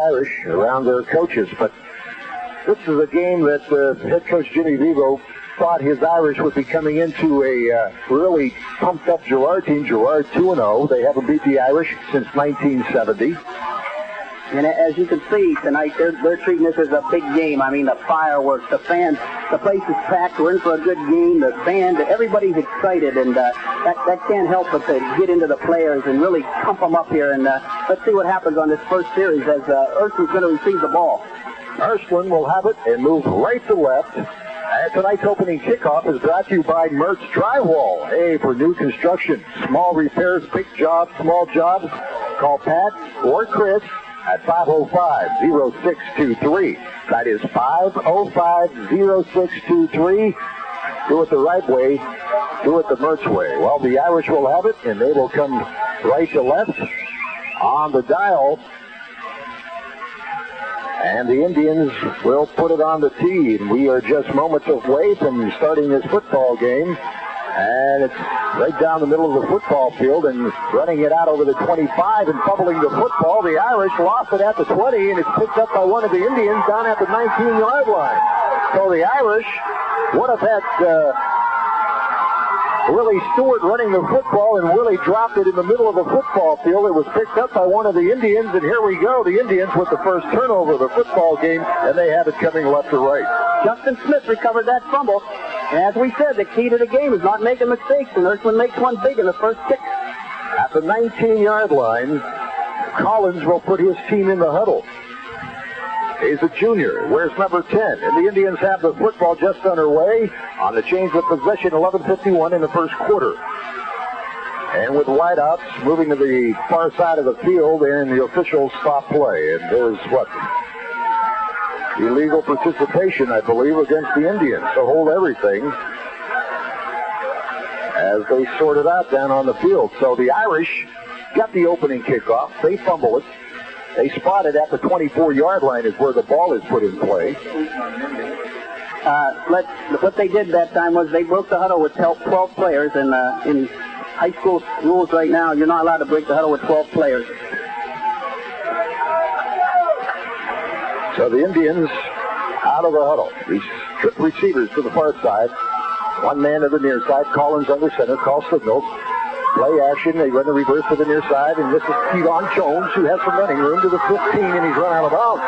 Irish around their coaches, but this is a game that head coach Jimmy Vivo thought his Irish would be coming into a really pumped-up Girard team. Girard 2-0. They haven't beat the Irish since 1970. And as you can see tonight, they're treating this as a big game. I mean, the fireworks, the fans, the place is packed. We're in for a good game. The band, everybody's excited, and that can't help but to get into the players and really pump them up here. And let's see what happens on this first series as Ursuline's going to receive the ball. Ursuline will have it and move right to left. And tonight's opening kickoff is brought to you by Mertz Drywall. Hey, for new construction, small repairs, big jobs, small jobs, call Pat or Chris at 505-0623. That is 505-0623. Do it the right way. Do it the Mertz way. Well, the Irish will have it, and they will come right to left on the dial. And the Indians will put it on the tee. And we are just moments away from starting this football game. And it's right down the middle of the football field and running it out over the 25 and fumbling the football. The Irish lost it at the 20, and it's picked up by one of the Indians down at the 19-yard line. So the Irish would have had Willie Stewart running the football, and Willie dropped it in the middle of the football field. It was picked up by one of the Indians, and here we go. The Indians with the first turnover of the football game, and they have it coming left to right. Justin Smith recovered that fumble. And as we said, the key to the game is not making mistakes, and Ursuline makes one big in the first kick. At the 19-yard line, Collins will put his team in the huddle. He's a junior, wears number 10, and the Indians have the football just underway on the change of possession, 11:51 in the first quarter. And with wideouts moving to the far side of the field, and the officials stop play. And there's what? Illegal participation, I believe, against the Indians. So hold everything as they sort it out down on the field. So the Irish got the opening kickoff. They fumble it. They spot it at the 24-yard line is where the ball is put in play. What they did that time was they broke the huddle with 12 players, and in high school rules right now, you're not allowed to break the huddle with 12 players. So the Indians out of the huddle. These trip receivers to the far side. One man to the near side. Collins under center. Call signals. Play action. They run the reverse to the near side. And this is Kevon Jones, who has some running room to the 15, and he's run out of bounds.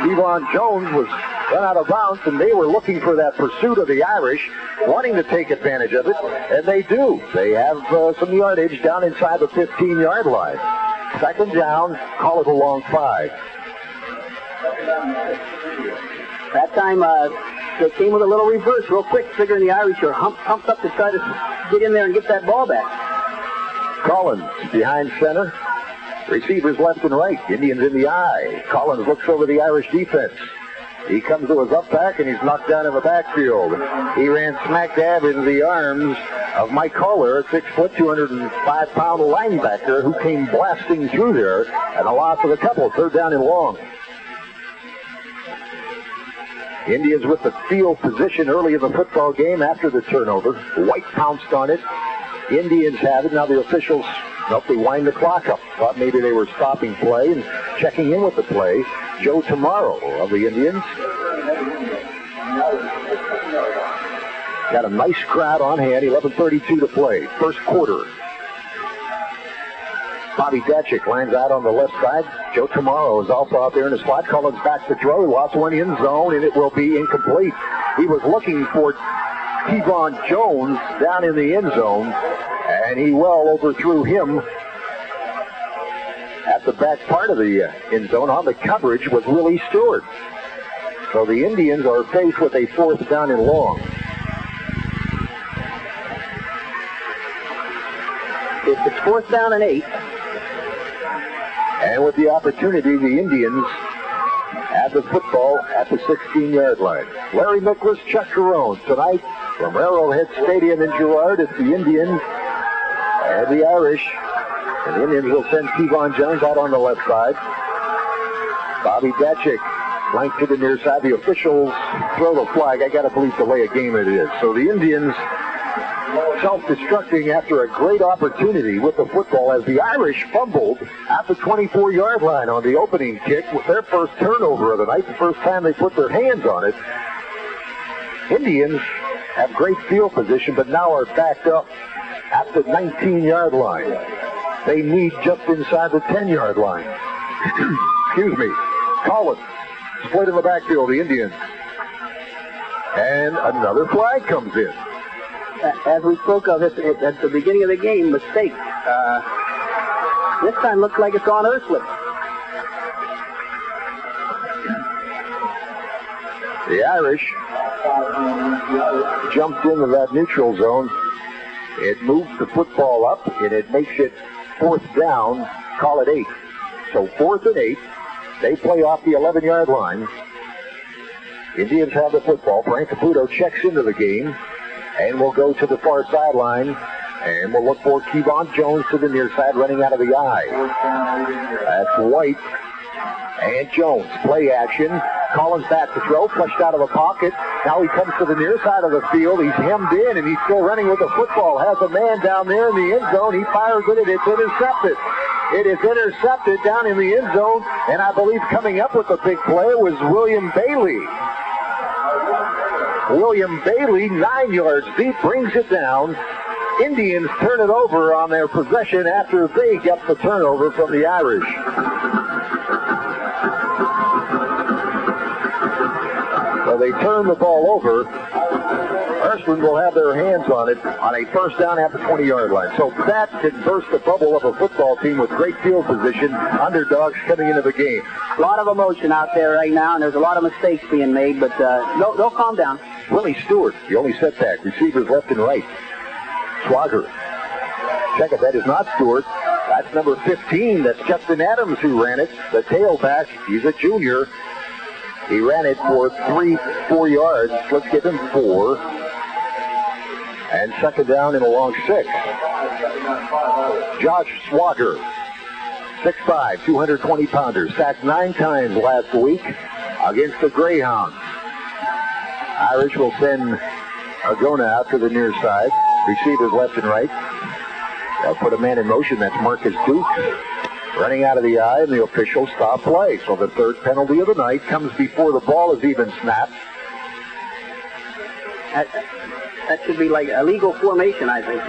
Kevon Jones was run out of bounds, and they were looking for that pursuit of the Irish, wanting to take advantage of it, and they do. They have some yardage down inside the 15-yard line. Second down. Call it a long 5. That time, they came with a little reverse real quick, figuring the Irish are pumped up to try to get in there and get that ball back. Collins behind center. Receivers left and right. Indians in the eye. Collins looks over the Irish defense. He comes to his up back, and he's knocked down in the backfield. He ran smack dab into the arms of Mike Kohler, a 6-foot, 205-pound linebacker who came blasting through there, and a loss of a couple. Third down and long. Indians with the field position early in the football game after the turnover. White pounced on it. Indians have it. Now the officials, they wind the clock up. Thought maybe they were stopping play and checking in with the play. Joe Tomorrow of the Indians. Got a nice crowd on hand. 11:32 to play. First quarter. Bobby Datchick lines out on the left side. Joe Tomorrow is also out there in the slot. Collins back to throw. He lost one in zone, and it will be incomplete. He was looking for Kevon Jones down in the end zone, and he well overthrew him at the back part of the end zone. On the coverage was Willie Stewart. So the Indians are faced with a fourth down and long. It's fourth down and 8. And with the opportunity, the Indians have the football at the 16-yard line. Larry Nicholas, Chuck Carone tonight from Arrowhead Stadium in Girard. It's the Indians and the Irish. And the Indians will send Kevon Jones out on the left side. Bobby Datchick flanked to the near side. The officials throw the flag. I got to believe delay a game it is. So the Indians self-destructing after a great opportunity with the football as the Irish fumbled at the 24-yard line on the opening kick with their first turnover of the night, the first time they put their hands on it. Indians have great field position, but now are backed up at the 19-yard line. They need just inside the 10-yard line. Excuse me. Collins split in the backfield, the Indians. And another flag comes in. As we spoke of at the beginning of the game, mistake. This time looks like it's on Ursuline. The Irish jumped into that neutral zone. It moves the football up, and it makes it fourth down, call it 8. So 4th and 8. They play off the 11-yard line. Indians have the football. Frank Caputo checks into the game and will go to the far sideline, and we'll look for Kevon Jones to the near side running out of the eye. That's White and Jones. Play action. Collins back to throw, flushed out of the pocket. Now he comes to the near side of the field. He's hemmed in, and he's still running with the football. Has a man down there in the end zone. He fires it, and it's intercepted. It is intercepted down in the end zone, and I believe coming up with the big play was William Bailey. William Bailey, 9 yards deep, brings it down. Indians turn it over on their possession after they get the turnover from the Irish. So they turn the ball over. Ursuline will have their hands on it on a first down at the 20-yard line. So that can burst the bubble of a football team with great field position, underdogs coming into the game. A lot of emotion out there right now, and there's a lot of mistakes being made, but they'll calm down. Willie Stewart, the only setback. Receivers left and right. Swagger. Check it, that is not Stewart. That's number 15. That's Justin Adams who ran it. The tailback, he's a junior. He ran it for 4 yards. Let's give him 4. And second down and a long 6. Josh Swagger, 6'5", 220-pounder. Sacked 9 times last week against the Greyhounds. Irish will send Argona out to the near side. Receivers left and right. They'll put a man in motion. That's Marcus Dukes. Running out of the eye, and the official stop play. So the third penalty of the night comes before the ball is even snapped. That should be like a legal formation, I think.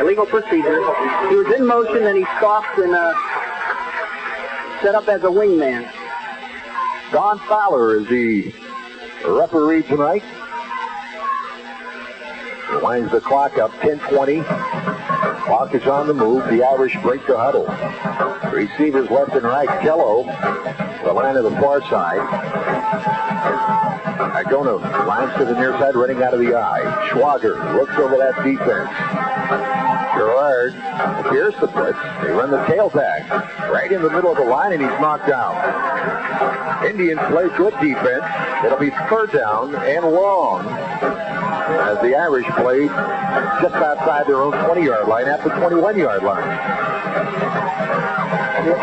Illegal procedure. He was in motion, and he stopped and set up as a wingman. Don Fowler is the referee tonight. He winds the clock up, 10:20. Clock is on the move. The Irish break the huddle. Receivers left and right. Kello, the line of the far side. Agona lines to the near side, running out of the eye. Schwager looks over that defense. Girard appears to blitz. They run the tailback right in the middle of the line, and he's knocked down. Indians play good defense. It'll be third down and long as the Irish play just outside their own 20-yard line at the 21-yard line.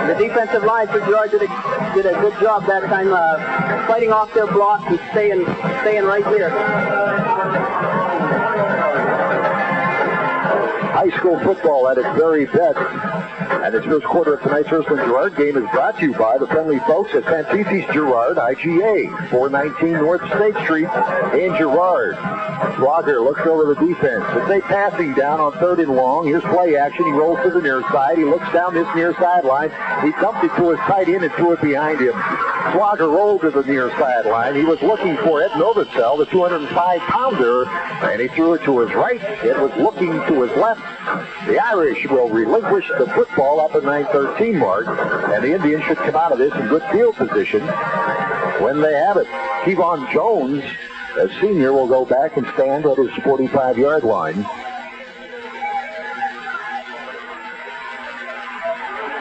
The defensive line for Girard did a good job that time, fighting off their blocks and staying right there. High school football at its very best. And this first quarter of tonight's Ursuline-Girard game is brought to you by the friendly folks at Santisi's Girard IGA, 419 North State Street in Girard. Swagger looks over the defense. It's a passing down on third and long. Here's play action. He rolls to the near side. He looks down this near sideline. He dumped it to his tight end and threw it behind him. Swagger rolled to the near sideline. He was looking for Ed Novacell, the 205-pounder, and he threw it to his right. It was looking to his left. The Irish will relinquish the football at the 9:13 mark, and the Indians should come out of this in good field position when they have it. Kevon Jones, a senior, will go back and stand at his 45-yard line.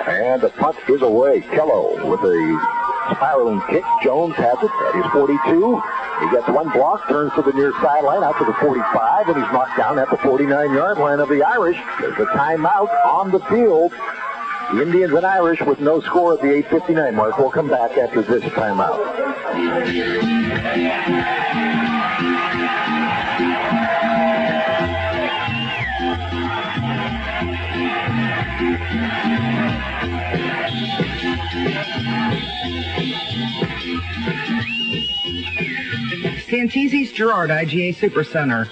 And the punt is away. Kello with a spiraling kick. Jones has it at his 42. He gets one block, turns to the near sideline, out to the 45, and he's knocked down at the 49-yard line of the Irish. There's a timeout on the field. The Indians and Irish with no score at the 8:59 mark will come back after this timeout. Santese's Girard IGA Supercenter,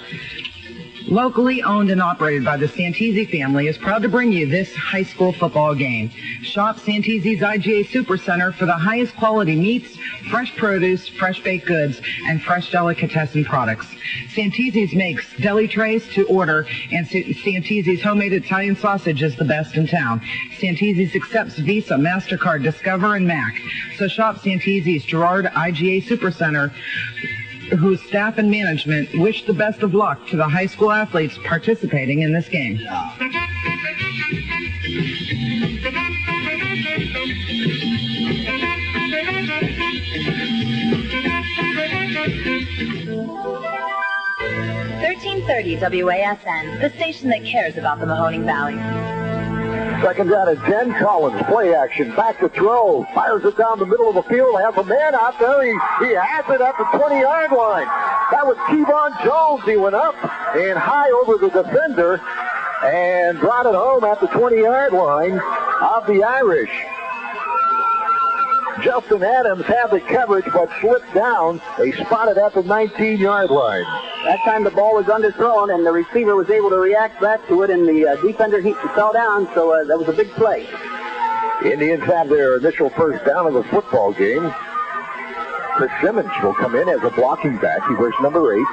locally owned and operated by the Santese family, is proud to bring you this high school football game. Shop Santese's IGA Supercenter for the highest quality meats, fresh produce, fresh baked goods, and fresh delicatessen products. Santese's makes deli trays to order, and Santese's homemade Italian sausage is the best in town. Santese's accepts Visa, MasterCard, Discover, and Mac. So shop Santese's Girard IGA Supercenter, whose staff and management wish the best of luck to the high school athletes participating in this game. .30 WASN, the station that cares about the Mahoning Valley. Second down and 10. Collins, play action, back to throw. Fires it down the middle of the field. Has a man out there. He has it at the 20-yard line. That was Kevon Jones. He went up and high over the defender and brought it home at the 20-yard line of the Irish. Justin Adams had the coverage but slipped down. They spotted at the 19-yard line. That time the ball was underthrown, and the receiver was able to react back to it, and the defender he fell down, so that was a big play. Indians have their initial first down of the football game. Chris Simmons will come in as a blocking back. He wears number 8.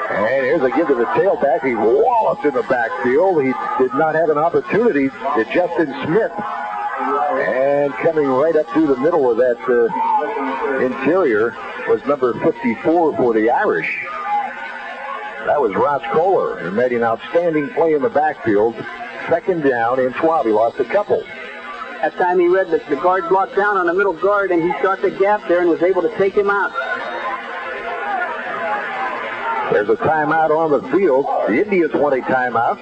And here's a give to the tailback. He walloped in the backfield. He did not have an opportunity to Justin Smith. And coming right up through the middle of that interior was number 54 for the Irish. That was Ross Kohler, who made an outstanding play in the backfield. Second down and 12. He lost a couple. That time he read the guard blocked down on the middle guard, and he shot the gap there and was able to take him out. There's a timeout on the field. The Indians want a timeout.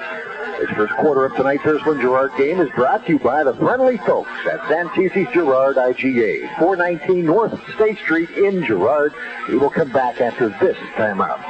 This first quarter of tonight's Ursuline Girard game is brought to you by the friendly folks at Santese's Girard IGA, 419 North State Street in Girard. We will come back after this timeout.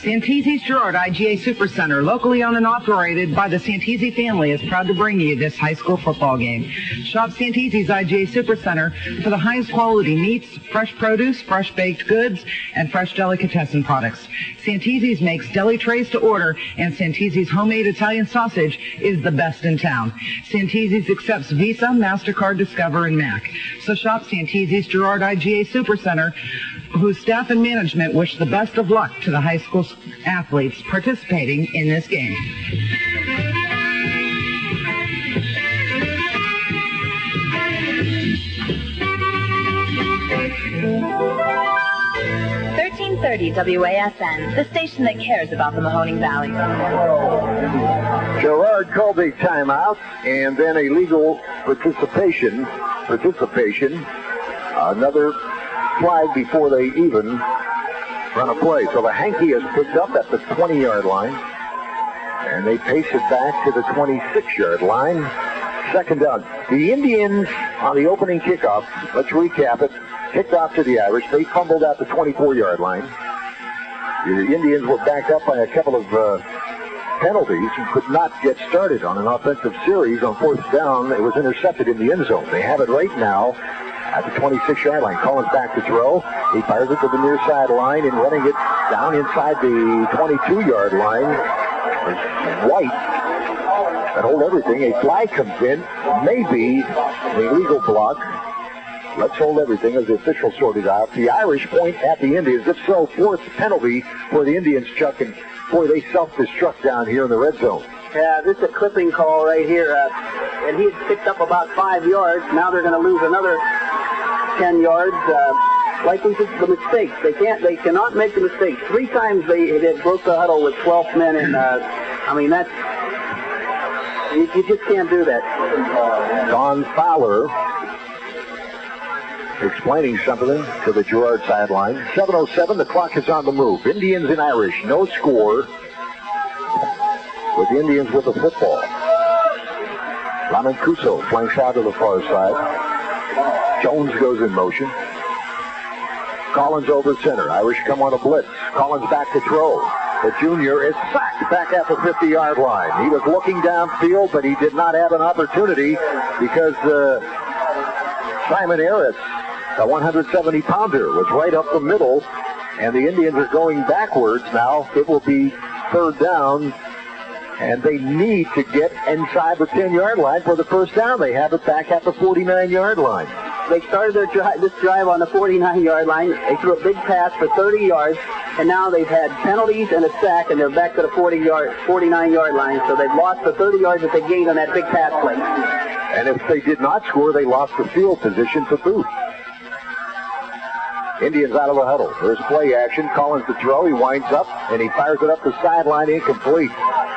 Santese's Girard IGA Supercenter, locally owned and operated by the Santese family, is proud to bring you this high school football game. Shop Santese's IGA Supercenter for the highest quality meats, fresh produce, fresh baked goods, and fresh delicatessen products. Santese's makes deli trays to order, and Santese's homemade Italian sausage is the best in town. Santese's accepts Visa, MasterCard, Discover, and Mac. So shop Santese's Girard IGA Supercenter, whose staff and management wish the best of luck to the high school athletes participating in this game. .30 WASN, the station that cares about the Mahoning Valley. Girard called a timeout and then a legal participation. Another flag before they even run a play. So the hanky is picked up at the 20-yard line, and they pace it back to the 26-yard line. Second down. The Indians on the opening kickoff, let's recap it, kicked off to the Irish. They fumbled at the 24-yard line. The Indians were backed up by a couple of penalties and could not get started on an offensive series. On fourth down, it was intercepted in the end zone. They have it right now at the 26-yard line. Collins back to throw. He fires it to the near sideline and running it down inside the 22-yard line is White. That hold everything. A flag comes in. Maybe an illegal block. Let's hold everything as the official sorted out. The Irish point at the Indians. If so, fourth penalty for the Indians, Chuck. And boy, they self-destruct down here in the red zone. Yeah, this is a clipping call right here. And he had picked up about 5 yards. Now they're going to lose another 10 yards. Likely the mistakes. They cannot make the mistakes. 3 times they broke the huddle with 12 men, and I mean that's you just can't do that. Don Fowler explaining something to the Girard sideline. 7:07. The clock is on the move. Indians and Irish. No score. With the Indians with the football. Lamancuso flanks out to the far side. Jones goes in motion. Collins over center. Irish come on a blitz. Collins back to throw. The junior is sacked back at the 50-yard line. He was looking downfield, but he did not have an opportunity because Simon Harris, a 170-pounder, was right up the middle, and the Indians are going backwards now. It will be third down, and they need to get inside the 10-yard line for the first down. They have it back at the 49-yard line. They started this drive on the 49-yard line. They threw a big pass for 30 yards, and now they've had penalties and a sack, and they're back to the 49-yard line. So they've lost the 30 yards that they gained on that big pass play. And if they did not score, they lost the field position to boot. Indians out of the huddle. There's play action. Collins to throw. He winds up, and he fires it up the sideline, incomplete.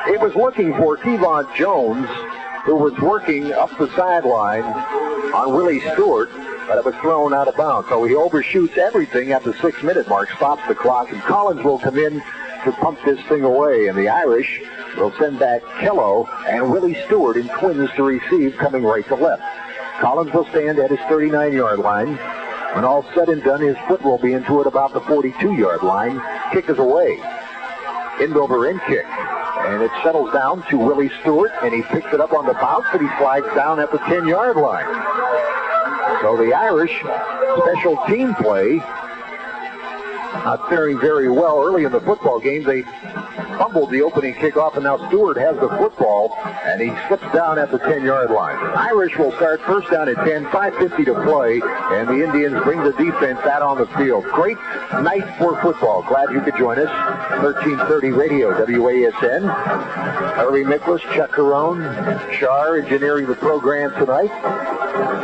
It was looking for Kevon Jones, who was working up the sideline on Willie Stewart, but it was thrown out of bounds. So he overshoots everything at the 6-minute mark, stops the clock, and Collins will come in to pump this thing away. And the Irish will send back Kello and Willie Stewart in twins to receive, coming right to left. Collins will stand at his 39-yard line. When all's said and done, his foot will be into it about the 42-yard line. Kick is away. End over end kick. And it settles down to Willie Stewart, and he picks it up on the bounce, but he slides down at the 10-yard line. So the Irish special team play not faring very well early in the football game. They fumbled the opening kickoff, and now Stewart has the football, and he slips down at the 10-yard line. Irish will start first down at 10, 5:50 to play, and the Indians bring the defense out on the field. Great night for football. Glad you could join us. 1330 Radio, WASN. Harvey Miklas, Chuck Carone, Char engineering the program tonight,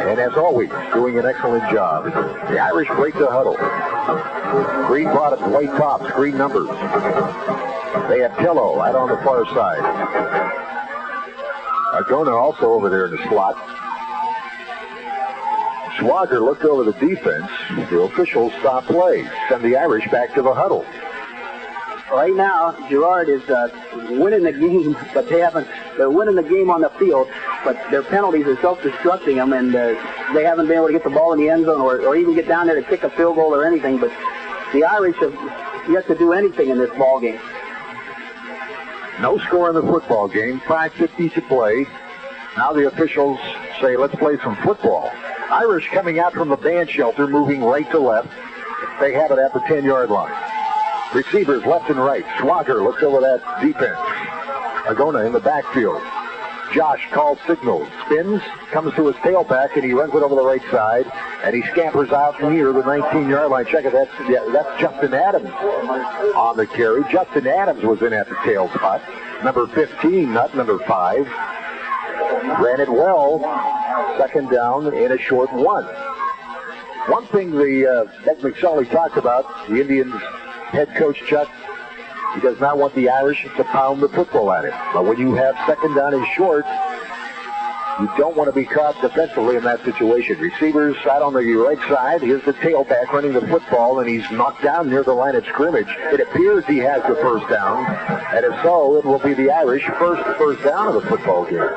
and as always, doing an excellent job. The Irish break the huddle. Green bottoms, white tops, green numbers. They have Kello out on the far side. Argona also over there in the slot. Swagger looked over the defense. The officials stop play. Send the Irish back to the huddle. Right now, Girard is winning the game, but they're winning the game on the field, but their penalties are self-destructing them, and they haven't been able to get the ball in the end zone or even get down there to kick a field goal or anything, but the Irish have yet to do anything in this ball game. No score in the football game. 5:50 to play. Now the officials say, let's play some football. Irish coming out from the band shelter, moving right to left. They have it at the 10-yard line. Receivers left and right. Swagger looks over that defense. Argona in the backfield. Josh calls signals, spins, comes to his tailback, and he runs it over the right side, and he scampers out near the 19-yard line. Check it, that's Justin Adams on the carry. Justin Adams was in at the tail spot. Number 15, not number 5. Ran it well. Second down in a short one. One thing Beck McSully talked about, the Indians head coach Chuck, he does not want the Irish to pound the football at him. But when you have second down and short, you don't want to be caught defensively in that situation. Receivers out on the right side. Here's the tailback running the football, and he's knocked down near the line of scrimmage. It appears he has the first down, and if so, it will be the Irish first down of the football game.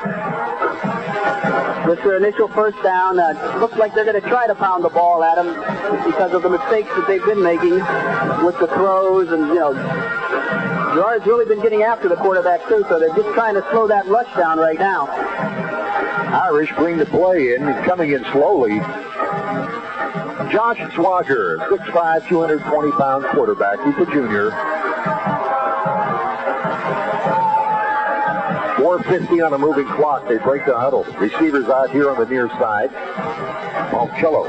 With their initial first down, looks like they're going to try to pound the ball at him because of the mistakes that they've been making with the throws, and Girard's really been getting after the quarterback too, so they're just trying to slow that rush down right now. Irish bring the play in, coming in slowly. Josh Swagger, 6'5", 220-pound quarterback. He's a junior. 4:50 on a moving clock. They break the huddle. Receivers out here on the near side. Kello,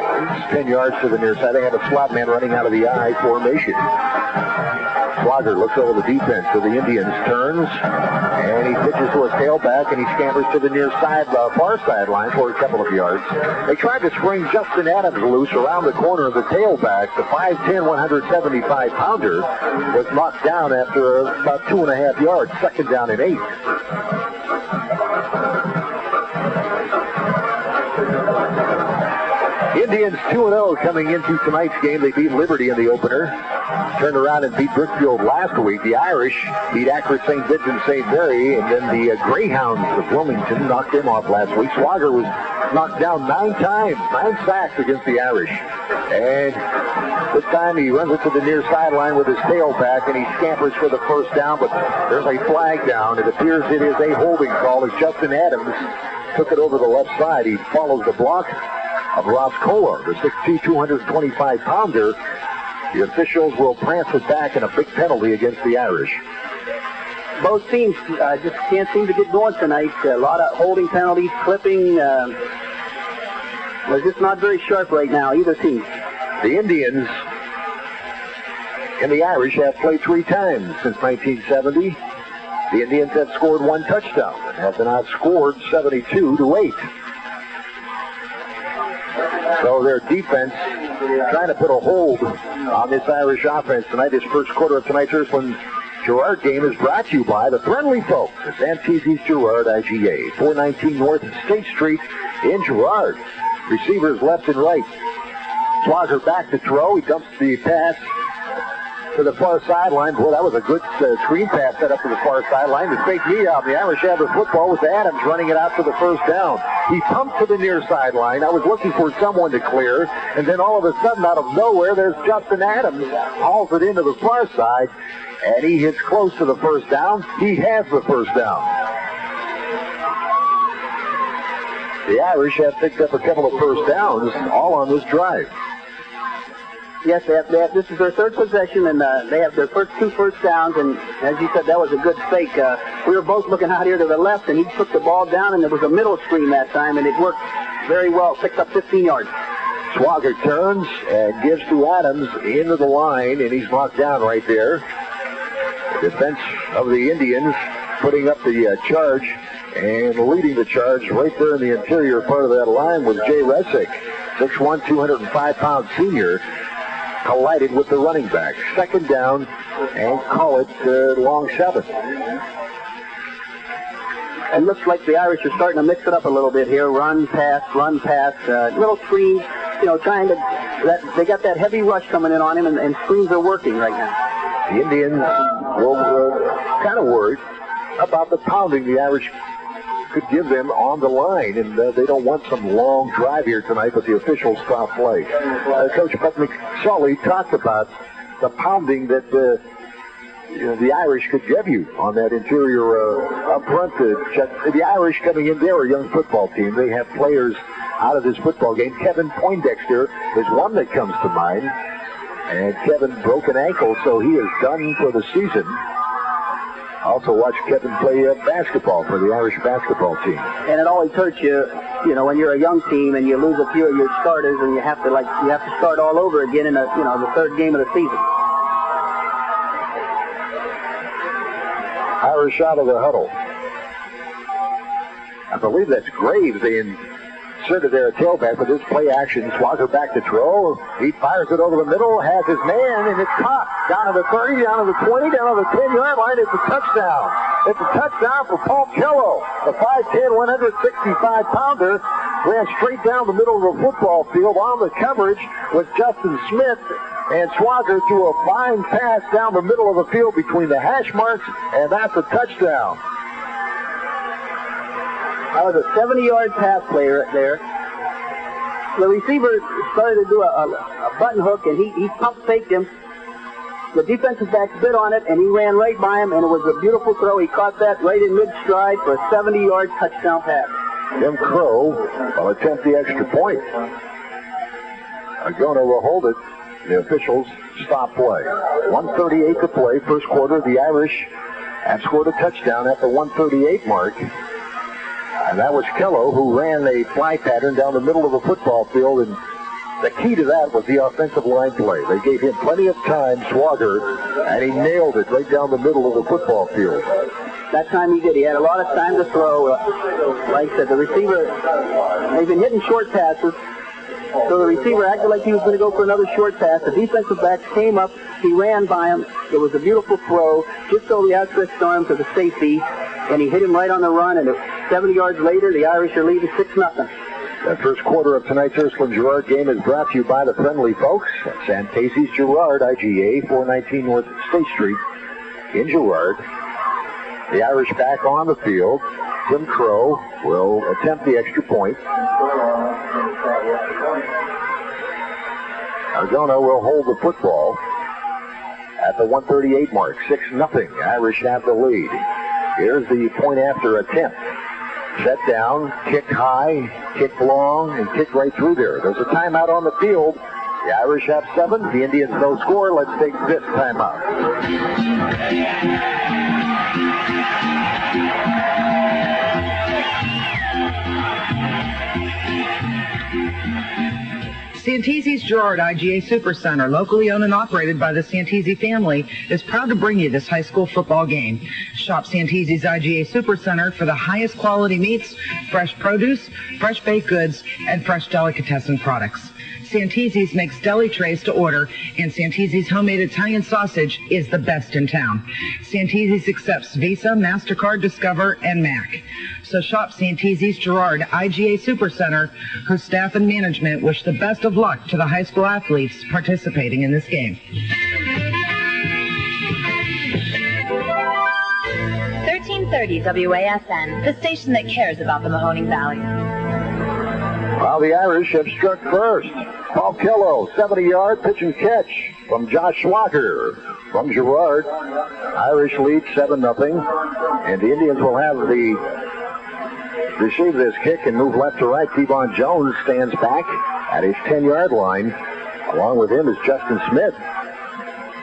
10 yards to the near side. They have a slot man running out of the I formation. Swagger looks over the defense of the Indians, turns, and he pitches to a tailback, and he scampers to the near side, far sideline for a couple of yards. They tried to spring Justin Adams loose around the corner of the tailback. The 5'10", 175-pounder was knocked down after about 2.5 yards, second down and 8. Indians 2-0 coming into tonight's game. They beat Liberty in the opener. turned around and beat Brookfield last week. The Irish beat Akron St. Vincent St. Mary, and then the Greyhounds of Wilmington knocked them off last week. Swager was knocked down 9 times, 9 sacks against the Irish. And this time he runs it to the near sideline with his tail back, and he scampers for the first down, but there's a flag down. It appears it is a holding call as Justin Adams took it over the left side. He follows the block of Ross Kohler, the 6'2", 225-pounder. The officials will prance it back in a big penalty against the Irish. Both teams just can't seem to get going tonight. A lot of holding penalties, clipping. They're just not very sharp right now, either team. The Indians and the Irish have played 3 times since 1970. The Indians have scored 1 touchdown and have been outscored 72-8. So their defense trying to put a hold on this Irish offense tonight. This first quarter of tonight's Ursuline Girard game is brought to you by the friendly folks at Santizi's Girard IGA, 419 North State Street in Girard. Receivers left and right. Swager back to throw. He dumps the pass to the far sideline. Boy, that was a good screen pass set up to the far sideline. The fake knee out. The Irish have the football with Adams running it out for the first down. He pumped to the near sideline. I was looking for someone to clear, and then all of a sudden, out of nowhere, there's Justin Adams. Hauls it into the far side, and he hits close to the first down. He has the first down. The Irish have picked up a couple of first downs, all on this drive. Yes, this is their 3rd possession, and they have their first 2 first downs, and as you said, that was a good fake. We were both looking out here to the left, and he took the ball down, and there was a middle screen that time, and it worked very well. Picked up 15 yards. Swager turns and gives to Adams into the line, and he's knocked down right there. The defense of the Indians putting up the charge, and leading the charge right there in the interior part of that line was Jay Resick, 6'1", 205-pound senior. Collided with the running back. 2nd down, and call it long 7. It looks like the Irish are starting to mix it up a little bit here. Run, pass, little screens, trying to, they got that heavy rush coming in on him, and screens are working right now. The Indians were kind of worried about the pounding the Irish could give them on the line, and they don't want some long drive here tonight, but the officials stop play. Coach Buck McSully talked about the pounding that the Irish could give you on that interior up front. The Irish coming in, they're a young football team. They have players out of this football game. Kevin Poindexter is one that comes to mind, and Kevin broke an ankle, so he is done for the season. Also watched Kevin play basketball for the Irish basketball team. And it always hurts you, when you're a young team and you lose a few of your starters, and you have to start all over again in the 3rd game of the season. Irish out of the huddle. I believe that's Graves. They inserted their tailback with this play action. Swager back to throw. He fires it over the middle, has his man, and it's caught. Down to the 30, down to the 20, down to the 10-yard line. It's a touchdown. It's a touchdown for Paul Kello. The 5'10", 165-pounder ran straight down the middle of the football field. On the coverage was Justin Smith, and Swager threw a fine pass down the middle of the field between the hash marks, and that's a touchdown. That was a 70-yard pass play right there. The receiver started to do a button hook, and he pump faked him. The defensive back bit on it, and he ran right by him, and it was a beautiful throw. He caught that right in mid-stride for a 70-yard touchdown pass. Jim Crow will attempt the extra point. Agona will hold it. The officials stop play. 1:38 to play, first quarter. The Irish have scored a touchdown at the 1:38 mark. And that was Kello, who ran a fly pattern down the middle of the football field, and the key to that was the offensive line play. They gave him plenty of time, Swager, and he nailed it right down the middle of the football field. That time he did. He had a lot of time to throw. Like I said, the receiver, they've been hitting short passes, so the receiver acted like he was going to go for another short pass. The defensive back came up. He ran by him. It was a beautiful throw, just over the outstretched arm to the safety, and he hit him right on the run, and 70 yards later, the Irish are leading 6-0. The first quarter of tonight's Ursuline Girard game is brought to you by the friendly folks at Santesi's Girard, IGA, 419 North State Street in Girard. The Irish back on the field. Tim Crow will attempt the extra point. Arizona will hold the football at the 138 mark. 6-0. Irish have the lead. Here's the point after attempt. Set down, kick high, kick long, and kick right through there. There's a timeout on the field. The Irish have 7. The Indians no score. Let's take this timeout. Santesi's Girard IGA Supercenter, locally owned and operated by the Santesi family, is proud to bring you this high school football game. Shop Santesi's IGA Supercenter for the highest quality meats, fresh produce, fresh baked goods, and fresh delicatessen products. Santesi's makes deli trays to order, and Santesi's homemade Italian sausage is the best in town. Santesi's accepts Visa, MasterCard, Discover, and MAC. So shop Santesi's Girard IGA Supercenter, whose staff and management wish the best of luck to the high school athletes participating in this game. 1330 WASN, the station that cares about the Mahoning Valley. Well, the Irish have struck first. Paul Kello, 70-yard pitch and catch from Josh Schwager from Girard. Irish lead 7-0, and the Indians will have the receive this kick and move left to right. T-Von Jones stands back at his 10-yard line. Along with him is Justin Smith.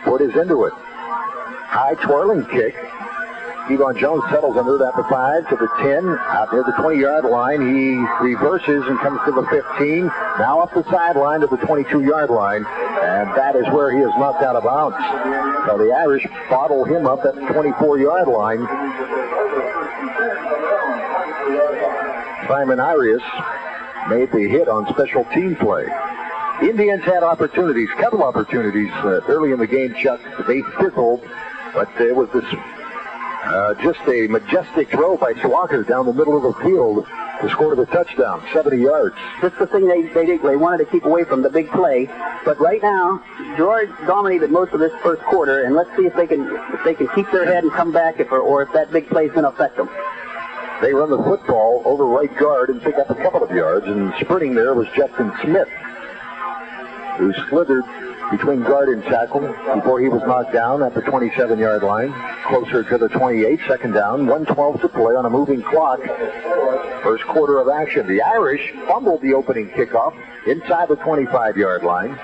Put his into it. High twirling kick. T-Von Jones settles under it at the 5 to the 10. Out near the 20-yard line, he reverses and comes to the 15. Now up the sideline to the 22-yard line, and that is where he is knocked out of bounds. So the Irish bottle him up at the 24-yard line. Simon Arias made the hit on special team play. Indians had opportunities, couple opportunities early in the game, Chuck. They fizzled, but it was this just a majestic throw by Schwager down the middle of the field to score the touchdown, 70 yards. That's the thing they wanted to keep away from the big play. But right now, Girard dominated most of this first quarter, and let's see if they can keep their head and come back, or if that big play is going to affect them. They run the football over right guard and pick up a couple of yards, and sprinting there was Justin Smith, who slithered between guard and tackle before he was knocked down at the 27-yard line, closer to the 28, second down, 1:12 to play on a moving clock. First quarter of action. The Irish fumbled the opening kickoff inside the 25-yard line,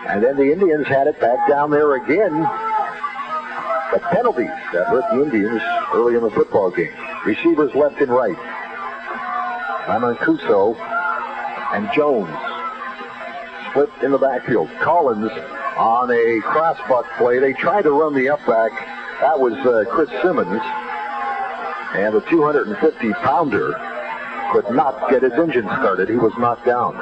and then the Indians had it back down there again. But penalties that hurt the Indians early in the football game. Receivers left and right. Mancuso and Jones split in the backfield. Collins on a crossbuck play. They tried to run the up back. That was Chris Simmons. And the 250-pounder could not get his engine started. He was knocked down.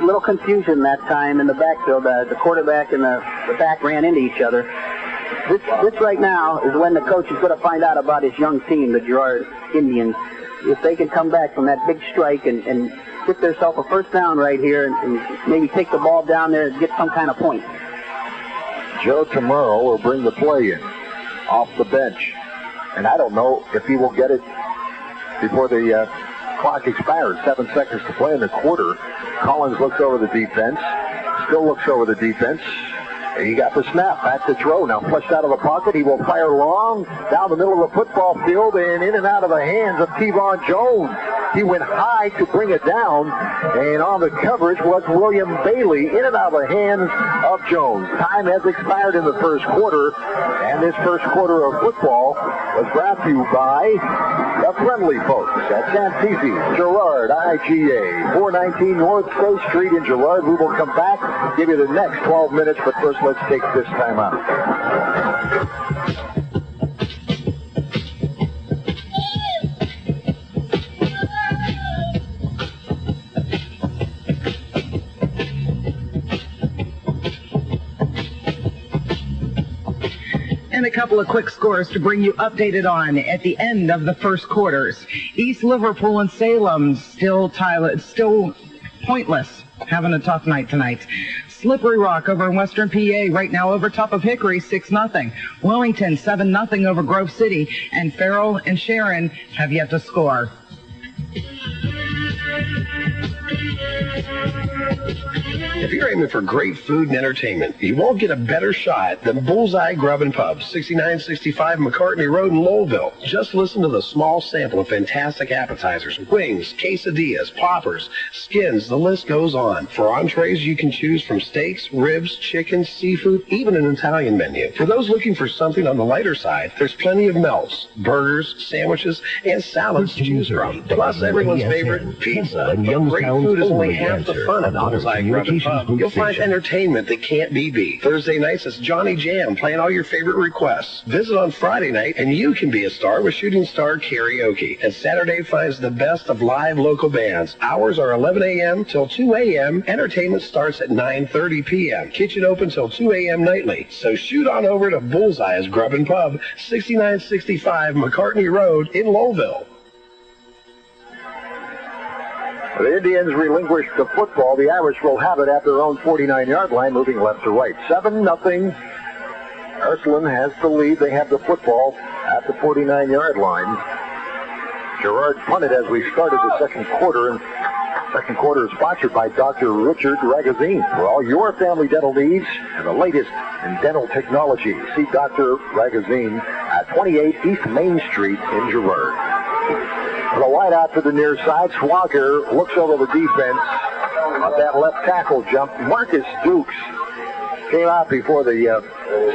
Little confusion that time in the backfield. The quarterback and the back ran into each other. This right now is when the coach is going to find out about his young team, the Girard Indians. If they can come back from that big strike and get themselves a first down right here and maybe take the ball down there and get some kind of point. Joe Tomorrow will bring the play in off the bench. And I don't know if he will get it before the clock expires. 7 seconds to play in the quarter. Collins looks over the defense. Still looks over the defense. And he got the snap. Back to throw. Now flushed out of the pocket. He will fire long down the middle of the football field and in and out of the hands of T-Von Jones. He went high to bring it down, and on the coverage was William Bailey in and out of the hands of Jones. Time has expired in the first quarter, and this first quarter of football was brought to you by the friendly folks at Santesi, Girard, IGA, 419 North State Street in Girard. We will come back, give you the next 12 minutes, but first let's take this time out. And it couple of quick scores to bring you updated on at the end of the first quarters. East Liverpool and Salem still pointless, having a tough night tonight. Slippery Rock over in Western PA right now over top of Hickory 6-0. Wellington 7-0 over Grove City, and Farrell and Sharon have yet to score. If you're aiming for great food and entertainment, you won't get a better shot than Bullseye Grub and Pub, 6965 McCartney Road in Lowellville. Just listen to the small sample of fantastic appetizers, wings, quesadillas, poppers, skins, the list goes on. For entrees, you can choose from steaks, ribs, chicken, seafood, even an Italian menu. For those looking for something on the lighter side, there's plenty of melts, burgers, sandwiches, and salads to choose from. Plus, everyone's favorite, pizza. But great food is only half the fun at Bullseye Grub and Pub. You'll find entertainment that can't be beat. Thursday nights, it's Johnny Jam playing all your favorite requests. Visit on Friday night, and you can be a star with Shooting Star Karaoke. And Saturday finds the best of live local bands. Hours are 11 a.m. till 2 a.m. Entertainment starts at 9:30 p.m. Kitchen open till 2 a.m. nightly. So shoot on over to Bullseye's Grub and Pub, 6965 McCartney Road in Lowellville. The Indians relinquish the football. The Irish will have it at their own 49-yard line, moving left to right. 7-0. Ursuline has the lead. They have the football at the 49-yard line. Girard punted as we started the second quarter, and second quarter is sponsored by Dr. Richard Ragazine. For all your family dental needs and the latest in dental technology, see Dr. Ragazine at 28 East Main Street in Girard. The wide out to the near side. Swagger looks over the defense on that left tackle jump. Marcus Dukes came out before the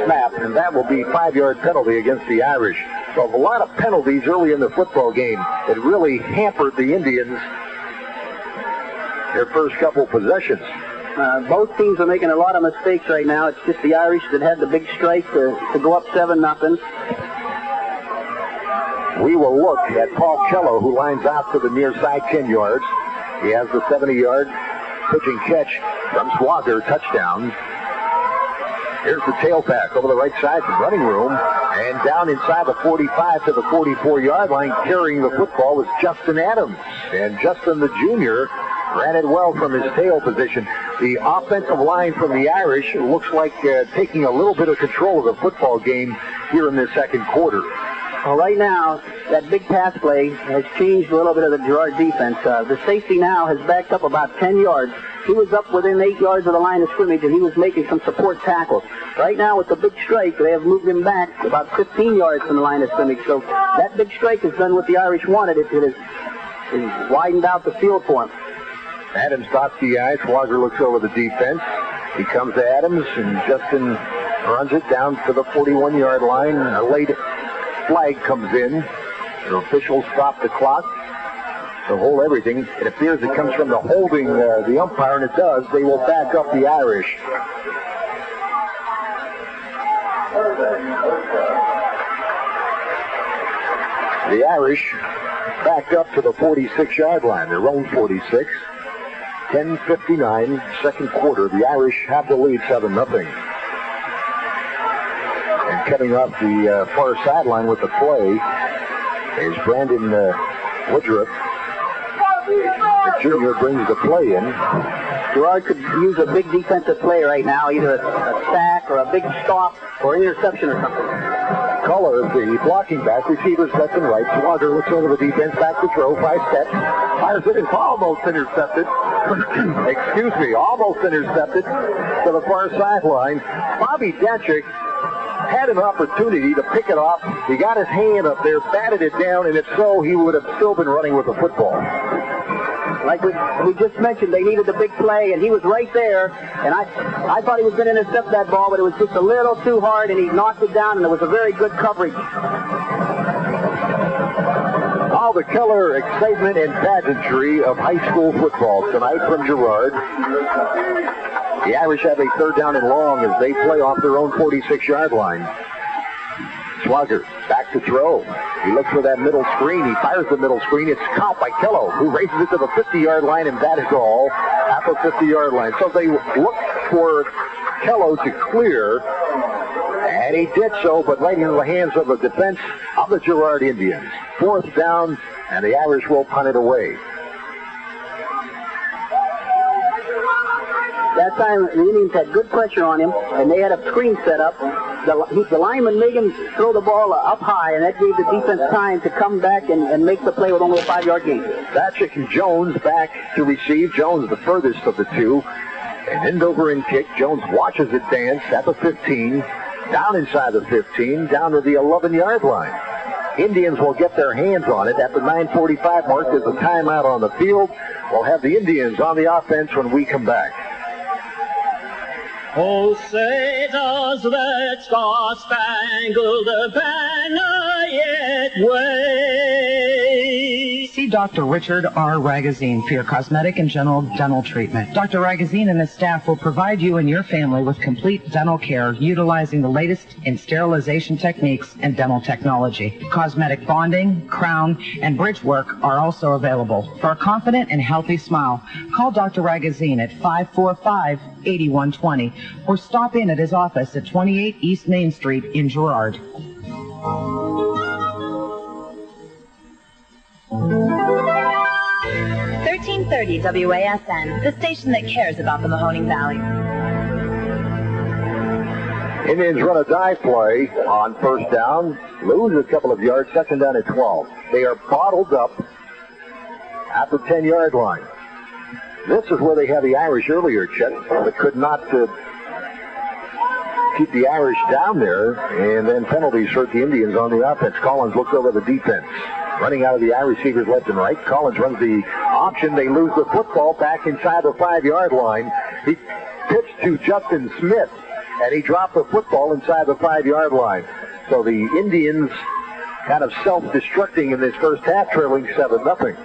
snap, and that will be 5-yard penalty against the Irish. So a lot of penalties early in the football game. It really hampered the Indians their first couple possessions. Both teams are making a lot of mistakes right now. It's just the Irish that had the big strike to go up 7-0. We will look at Paul Kello, who lines out to the near side 10 yards. He has the 70-yard pitching catch from Swagger, touchdown. Here's the tailback over the right side from running room, and down inside the 45 to the 44-yard line, carrying the football was Justin Adams. And Justin, the junior, ran it well from his tail position. The offensive line from the Irish looks like taking a little bit of control of the football game here in the second quarter. Well, right now, that big pass play has changed a little bit of the Girard defense. The safety now has backed up about 10 yards. He was up within 8 yards of the line of scrimmage, and he was making some support tackles. Right now, with the big strike, they have moved him back about 15 yards from the line of scrimmage. So that big strike has done what the Irish wanted. It has widened out the field for him. Adams dots the eye. Swagger looks over the defense. He comes to Adams, and Justin runs it down to the 41-yard line. A late flag comes in. The officials stop the clock to hold everything. It appears it comes from the holding the umpire, and it does. They will back up the Irish. The Irish backed up to the 46-yard line, their own 46. 10:59, second quarter. The Irish have the lead 7-0. And coming off the far sideline with the play is Brandon Woodruff. The junior brings the play in. Girard could use a big defensive play right now, either a sack or a big stop or interception or something. Color, the blocking back, receivers left and right. Swagger looks over the defense, back to throw, 5 steps. Fires it, it's almost intercepted. Excuse me, almost intercepted to the far sideline. Bobby Dachik had an opportunity to pick it off. He got his hand up there, batted it down, and if so, he would have still been running with the football. Like we just mentioned, they needed the big play, and he was right there. And I thought he was going to intercept that ball, but it was just a little too hard, and he knocked it down, and it was a very good coverage. All the color, excitement, and pageantry of high school football tonight from Girard. The Irish have a third down and long as they play off their own 46-yard line. Swagger back to throw. He looks for that middle screen. He fires the middle screen. It's caught by Kello, who raises it to the 50-yard line, and that is all at the 50-yard line. So they look for Kello to clear And he did so, but right into the hands of the defense of the Girard Indians. 4th down, and the Irish will punt it away. That time, the Indians had good pressure on him, and they had a screen set up. The lineman made him throw the ball up high, and that gave the defense time to come back and make the play with only a 5-yard gain. Batchick and Jones back to receive. Jones the furthest of the two. An end-over and kick. Jones watches it dance at the 15. Down inside the 15, down to the 11-yard line. Indians will get their hands on it at the 9:45 mark. There's a timeout on the field. We'll have the Indians on the offense when we come back. Oh, say does that star-spangled banner yet wave? See Dr. Richard R. Ragazine for your cosmetic and general dental treatment. Dr. Ragazine and his staff will provide you and your family with complete dental care utilizing the latest in sterilization techniques and dental technology. Cosmetic bonding, crown, and bridge work are also available. For a confident and healthy smile, call Dr. Ragazine at 545-8120 or stop in at his office at 28 East Main Street in Girard. 1330 WASN, the station that cares about the Mahoning Valley. Indians run a dive play on 1st down, lose a couple of yards, 2nd down at 12. They are bottled up at the 10-yard line. This is where they had the Irish earlier, Chet, but could not keep the Irish down there, and then penalties hurt the Indians on the offense. Collins looks over the defense. Running out of the Irish receivers left and right. Collins runs the option. They lose the football back inside the 5-yard line. He pitched to Justin Smith, and he dropped the football inside the 5-yard line. So the Indians kind of self-destructing in this first half, trailing 7-0.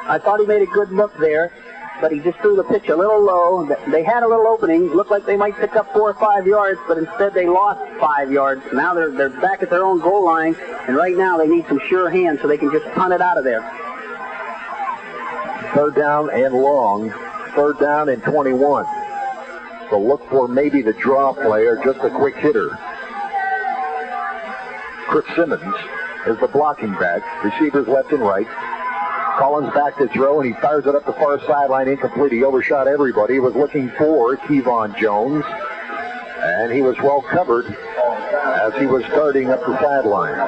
I thought he made a good look there, but he just threw the pitch a little low. They had a little opening. Looked like they might pick up 4 or 5 yards, but instead they lost 5 yards. Now they're back at their own goal line, and right now they need some sure hands so they can just punt it out of there. 3rd down and long. 3rd down and 21. So look for maybe the draw play or just a quick hitter. Chris Simmons is the blocking back. Receivers left and right. Collins back to throw, and he fires it up the far sideline, incomplete. He overshot everybody. He was looking for Kevon Jones, and he was well covered as he was starting up the sideline.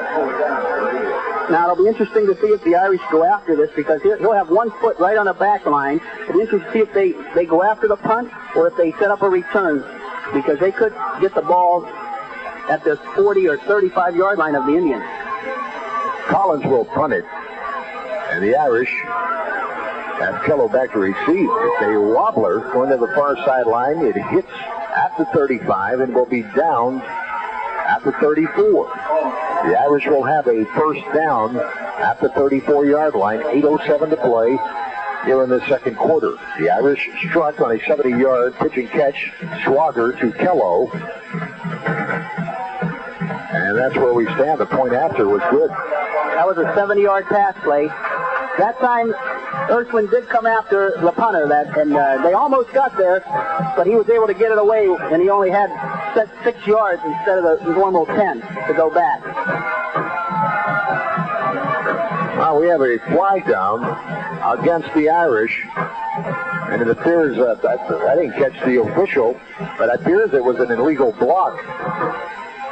Now, it'll be interesting to see if the Irish go after this, because he'll have 1 foot right on the back line. It'll be interesting to see if they go after the punt or if they set up a return, because they could get the ball at the 40 or 35-yard line of the Indians. Collins will punt it. And the Irish have Kello back to receive. It's a wobbler going to the far sideline. It hits at the 35 and will be down at the 34. The Irish will have a 1st down at the 34-yard line. 8:07 to play here in the 2nd quarter. The Irish struck on a 70-yard pitch and catch. Swagger to Kello. And that's where we stand. The point after was good. That was a 70-yard pass play. That time, Ursuline did come after the punter, and they almost got there, but he was able to get it away, and he only had 6 yards instead of the normal 10 to go back. Well, we have a flag down against the Irish, and it appears, I didn't catch the official, but it appears it was an illegal block.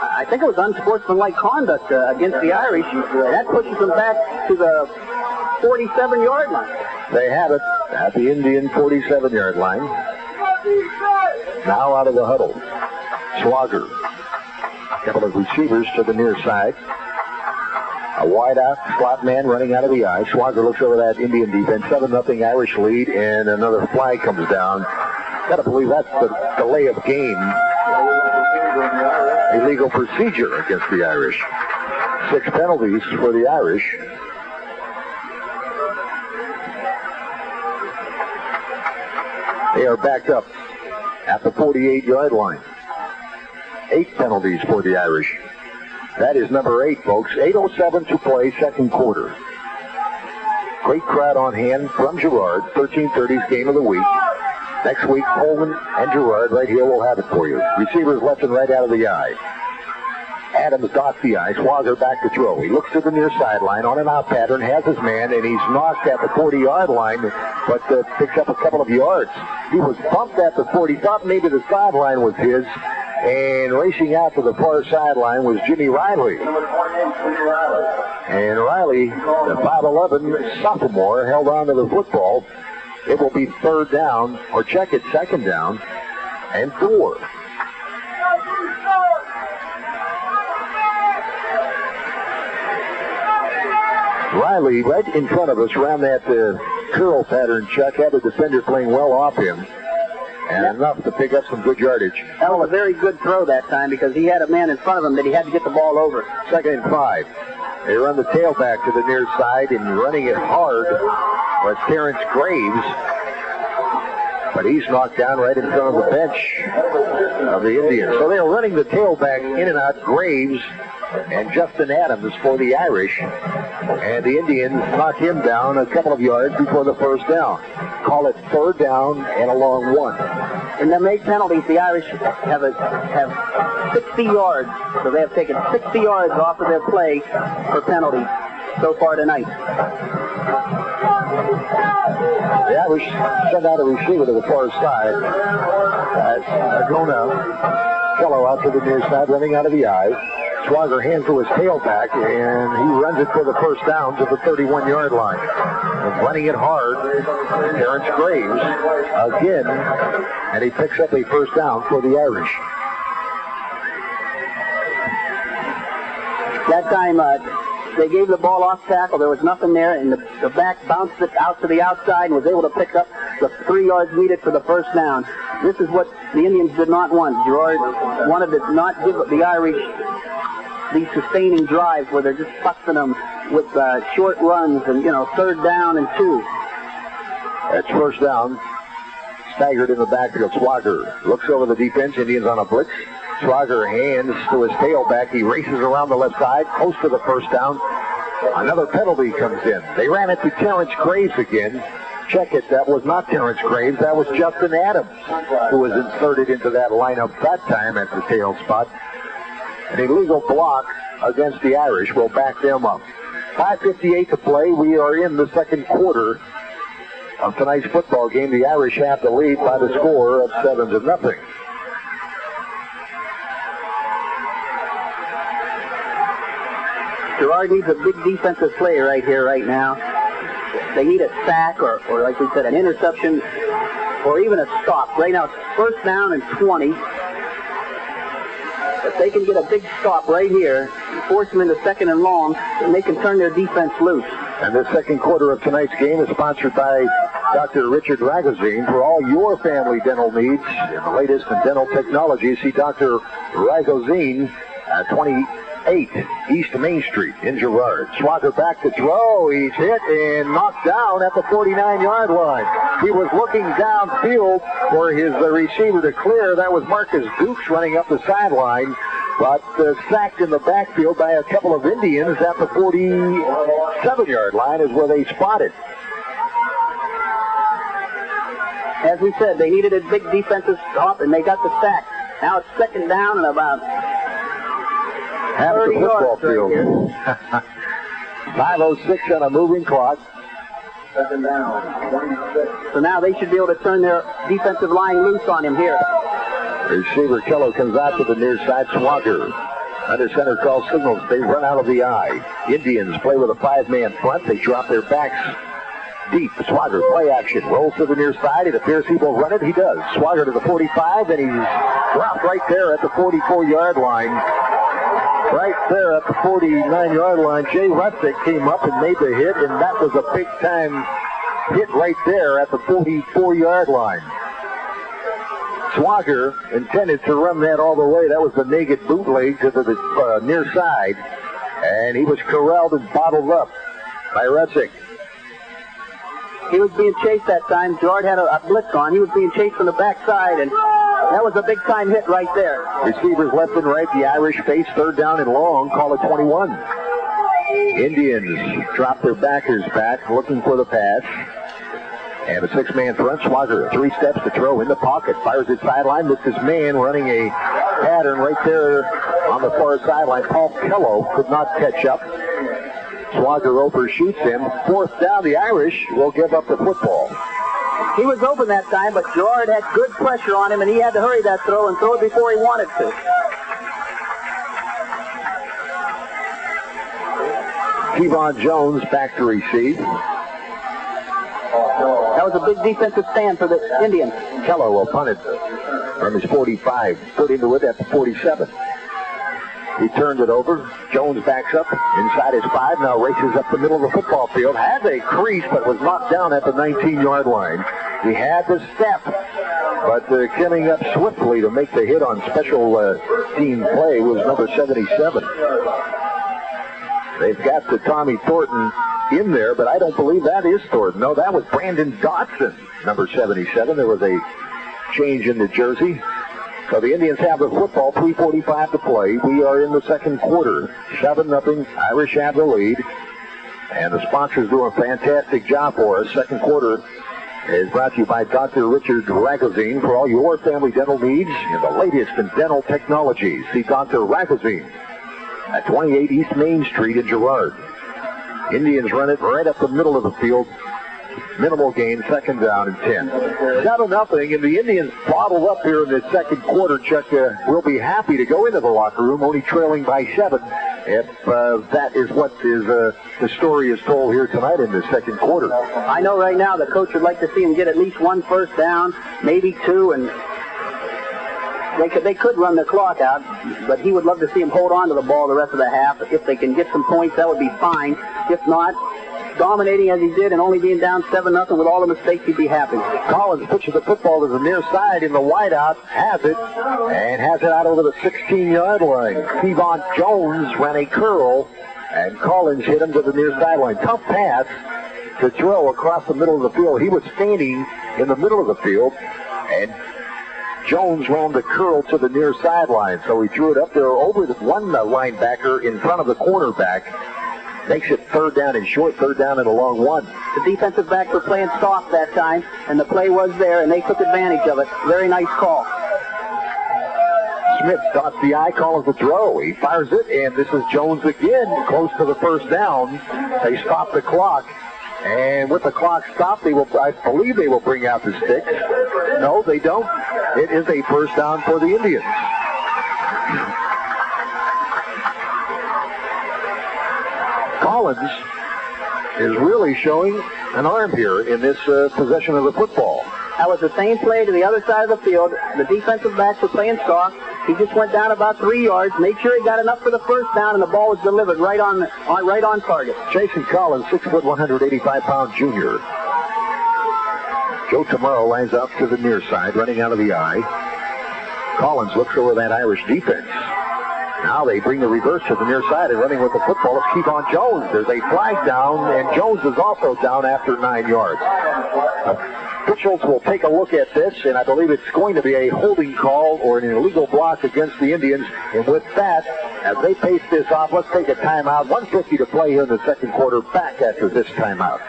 I think it was unsportsmanlike conduct against the Irish, and that pushes them back to the 47-yard line. They have it at the Indian 47-yard line. Now out of the huddle. Swagger. A couple of receivers to the near side. A wide out slot man running out of the eye. Swagger looks over that Indian defense. 7-0 Irish lead, and another flag comes down. Gotta believe that's the delay of game. Illegal procedure against the Irish. 6 penalties for the Irish. They are backed up at the 48-yard line. 8 penalties for the Irish. That is number 8, folks. 8:07 to play, 2nd quarter. Great crowd on hand from Girard. 1330's game of the week. Next week, Coleman and Girard right here will have it for you. Receivers left and right out of the eye. Adams dots the ice. Swagger back to throw. He looks to the near sideline on an out pattern, has his man, and he's knocked at the 40-yard line, but picks up a couple of yards. He was bumped at the 40. Thought maybe the sideline was his, and racing out to the far sideline was Jimmy Riley. And Riley, the 5'11 sophomore, held on to the football. It will be third down, or check it, second down, and 4. Riley, right in front of us, ran that curl pattern check, had the defender playing well off him, and enough to pick up some good yardage. That was a very good throw that time because he had a man in front of him that he had to get the ball over. Second and 5. They run the tailback to the near side, and running it hard was Terrence Graves, but he's knocked down right in front of the bench of the Indians. So they're running the tailback in and out, Graves and Justin Adams for the Irish, and the Indians knock him down a couple of yards before the first down. Call it third down and a long 1. And they make penalties. The Irish have 60 yards, so they have taken 60 yards off of their play for penalties so far tonight. The Irish send out a receiver to the far side. Agona Cello out to the near side, running out of the eye. Swagger hands to his tailback, and he runs it for the first down to the 31-yard line. And running it hard, Terrence Graves again, and he picks up a first down for the Irish. That time, they gave the ball off tackle. There was nothing there, and the back bounced it out to the outside and was able to pick up the 3 yards needed for the first down. This is what the Indians did not want. Girard wanted to not give the Irish these sustaining drives where they're just busting them with short runs and, third down and 2. That's first down. Staggered in the backfield. Swagger looks over the defense. Indians on a blitz. Swagger hands to his tailback. He races around the left side, close to the first down. Another penalty comes in. They ran it to Terrence Graves again. Check it, that was not Terrence Graves. That was Justin Adams, who was inserted into that lineup that time at the tail spot. An illegal block against the Irish will back them up. 5:58 to play. We are in the second quarter of tonight's football game. The Irish have the lead by the score of 7-0. Girard needs a big defensive play right here, right now. They need a sack or like we said, an interception or even a stop. Right now, it's first down and 20. If they can get a big stop right here, force them into second and long, then they can turn their defense loose. And the second quarter of tonight's game is sponsored by Dr. Richard Ragozine. For all your family dental needs and the latest in dental technology, see Dr. Ragozine at 28 East Main Street in Girard. Swagger back to throw. He's hit and knocked down at the 49-yard line. He was looking downfield for his receiver to clear. That was Marcus Dukes running up the sideline, but sacked in the backfield by a couple of Indians at the 47-yard line is where they spotted. As we said, they needed a big defensive stop, and they got the sack. Now it's second down and about half the 30 football yards right here. field. 5:06 on a moving clock. Second down. So now they should be able to turn their defensive line loose on him here. Receiver Kello comes out to the near side. Swagger under center calls signals. They run out of the eye. Indians play with a 5-man front. They drop their backs deep. Swagger, play action. Rolls to the near side. It appears he will run it. He does. Swagger to the 45, and he's dropped right there at the 44-yard line. Right there at the 49-yard line, Jay Rutzik came up and made the hit, and that was a big-time hit right there at the 44-yard line. Swagger intended to run that all the way. That was the naked bootleg to the near side, and he was corralled and bottled up by Rutzik. He was being chased that time. Girard had a blitz on. He was being chased from the backside, and that was a big-time hit right there. Receivers left and right. The Irish face third down and long. Call it 21. Indians drop their backers back, looking for the pass. And a 6-man front. Swagger, 3 steps to throw in the pocket. Fires it sideline with his man running a pattern right there on the far sideline. Paul Kello could not catch up. Swagger overshoots him. Fourth down, the Irish will give up the football. He was open that time, but Girard had good pressure on him, and he had to hurry that throw and throw it before he wanted to. Kevon Jones back to receive. That was a big defensive stand for the Indians. Keller will punt it from his 45. Put into it at the 47. He turned it over. Jones backs up inside his 5. Now races up the middle of the football field. Had a crease, but was knocked down at the 19-yard line. He had the step, but coming up swiftly to make the hit on special team play was number 77. They've got the Tommy Thornton in there, but I don't believe that is Thornton. No, that was Brandon Dotson, number 77. There was a change in the jersey. So the Indians have the football, 3:45 to play. We are in the second quarter. 7-0. Irish have the lead. And the sponsors do a fantastic job for us. Second quarter is brought to you by Dr. Richard Ragozine for all your family dental needs and the latest in dental technology. See Dr. Ragozine at 28 East Main Street in Girard. Indians run it right up the middle of the field. Minimal gain, second down and 10. 7-0, and the Indians bottled up here in the second quarter. Chuck will be happy to go into the locker room, only trailing by 7. If that is what is the story is told here tonight in the second quarter. I know right now the coach would like to see him get at least 1 first down, maybe 2, and they could run the clock out, but he would love to see him hold on to the ball the rest of the half. If they can get some points, that would be fine. If not, dominating as he did and only being down 7-0 with all the mistakes, he'd be happy. Collins pitches the football to the near side in the wideout, has it out over the 16-yard line. Kevon Jones ran a curl, and Collins hit him to the near sideline. Tough pass to throw across the middle of the field. He was standing in the middle of the field, and Jones ran the curl to the near sideline, so he threw it up there over the one linebacker in front of the cornerback. Makes it third down and short, third down and a long one. The defensive backs were playing soft that time, and the play was there, and they took advantage of it. Very nice call. Smith dots the I, calls the throw. He fires it, and this is Jones again, close to the first down. They stop the clock, and with the clock stopped, I believe they will bring out the sticks. No, they don't. It is a first down for the Indians. Collins is really showing an arm here in this possession of the football. That was the same play to the other side of the field. The defensive backs were playing soft. He just went down about 3 yards, made sure he got enough for the first down, and the ball was delivered right on target. Jason Collins, 6', 185-pound junior. Joe Tomorrow lines up to the near side, running out of the eye. Collins looks over that Irish defense. Now they bring the reverse to the near side, and running with the football is Kevon Jones. There's a flag down, and Jones is also down after 9 yards. Officials will take a look at this, and I believe it's going to be a holding call or an illegal block against the Indians. And with that, as they pace this off, let's take a timeout. 1:50 to play here in the second quarter. Back after this timeout.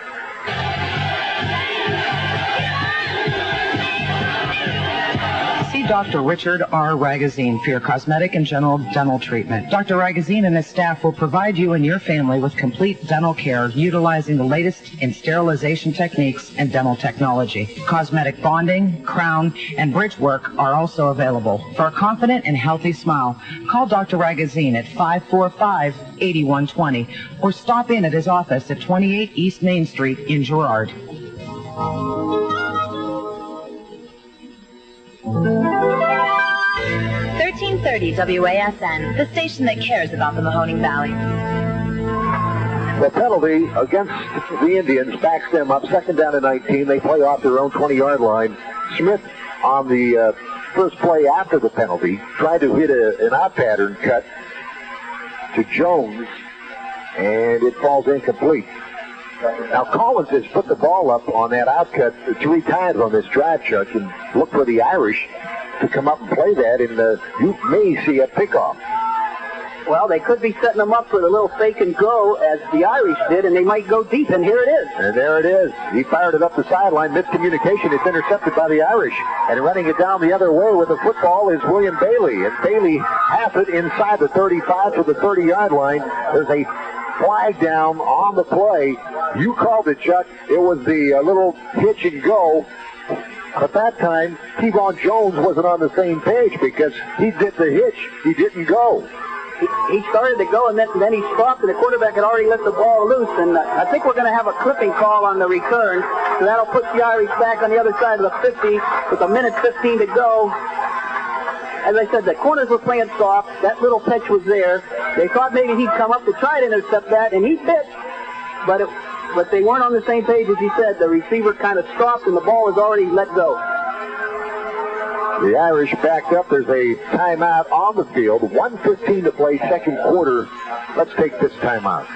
See Dr. Richard R. Ragozine for your cosmetic and general dental treatment. Dr. Ragozine and his staff will provide you and your family with complete dental care utilizing the latest in sterilization techniques and dental technology. Cosmetic bonding, crown, and bridge work are also available. For a confident and healthy smile, call Dr. Ragozine at 545-8120 or stop in at his office at 28 East Main Street in Girard. 1330 WASN, the station that cares about the Mahoning Valley. The penalty against the Indians backs them up. Second down and 19. They play off their own 20-yard line. Smith on the first play after the penalty tried to hit an out pattern cut to Jones, and it falls incomplete. Now, Collins has put the ball up on that outcut 3 times on this drive, Chuck, and look for the Irish to come up and play that, and you may see a pickoff. Well, they could be setting them up for the little fake and go as the Irish did, and they might go deep, and here it is. And there it is. He fired it up the sideline. Miscommunication. It's intercepted by the Irish. And running it down the other way with the football is William Bailey. And Bailey has it inside the 35 to the 30-yard line. There's a flag down on the play. You called it, Chuck. It was the little hitch and go. At that time, T-Bone Jones wasn't on the same page because he did the hitch. He didn't go. He started to go, and then he stopped, and the quarterback had already let the ball loose. And I think we're going to have a clipping call on the return. So that'll put the Irish back on the other side of the 50 with a minute 15 to go. As I said, the corners were playing soft. That little pitch was there. They thought maybe he'd come up to try to intercept that, and he did. But they weren't on the same page, as he said. The receiver kind of stopped, and the ball was already let go. The Irish backed up. There's a timeout on the field. 1:15 to play, second quarter. Let's take this timeout.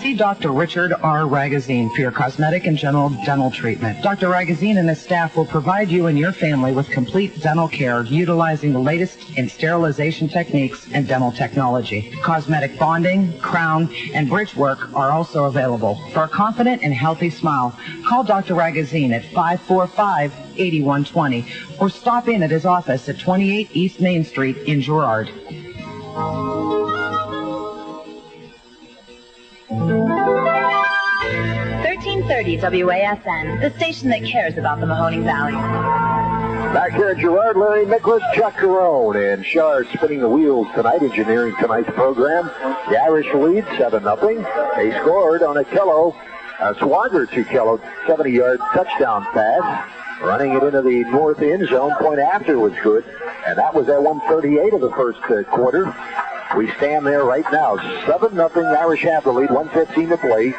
See Dr. Richard R. Ragazine for your cosmetic and general dental treatment. Dr. Ragazine and his staff will provide you and your family with complete dental care utilizing the latest in sterilization techniques and dental technology. Cosmetic bonding, crown, and bridge work are also available. For a confident and healthy smile, call Dr. Ragazine at 545-8120 or stop in at his office at 28 East Main Street in Girard. 1330 WASN, the station that cares about the Mahoning Valley. Back here at Girard, Larry Nicholas, Chuck Carone, and Shard spinning the wheels tonight, engineering tonight's program. The Irish lead 7-0. They scored on a Swagger to Kello, 70-yard touchdown pass. Running it into the north end zone. Point after was good, and that was at 1:38 of the first quarter. We stand there right now. 7-0. Irish have the lead. 1:15 to play.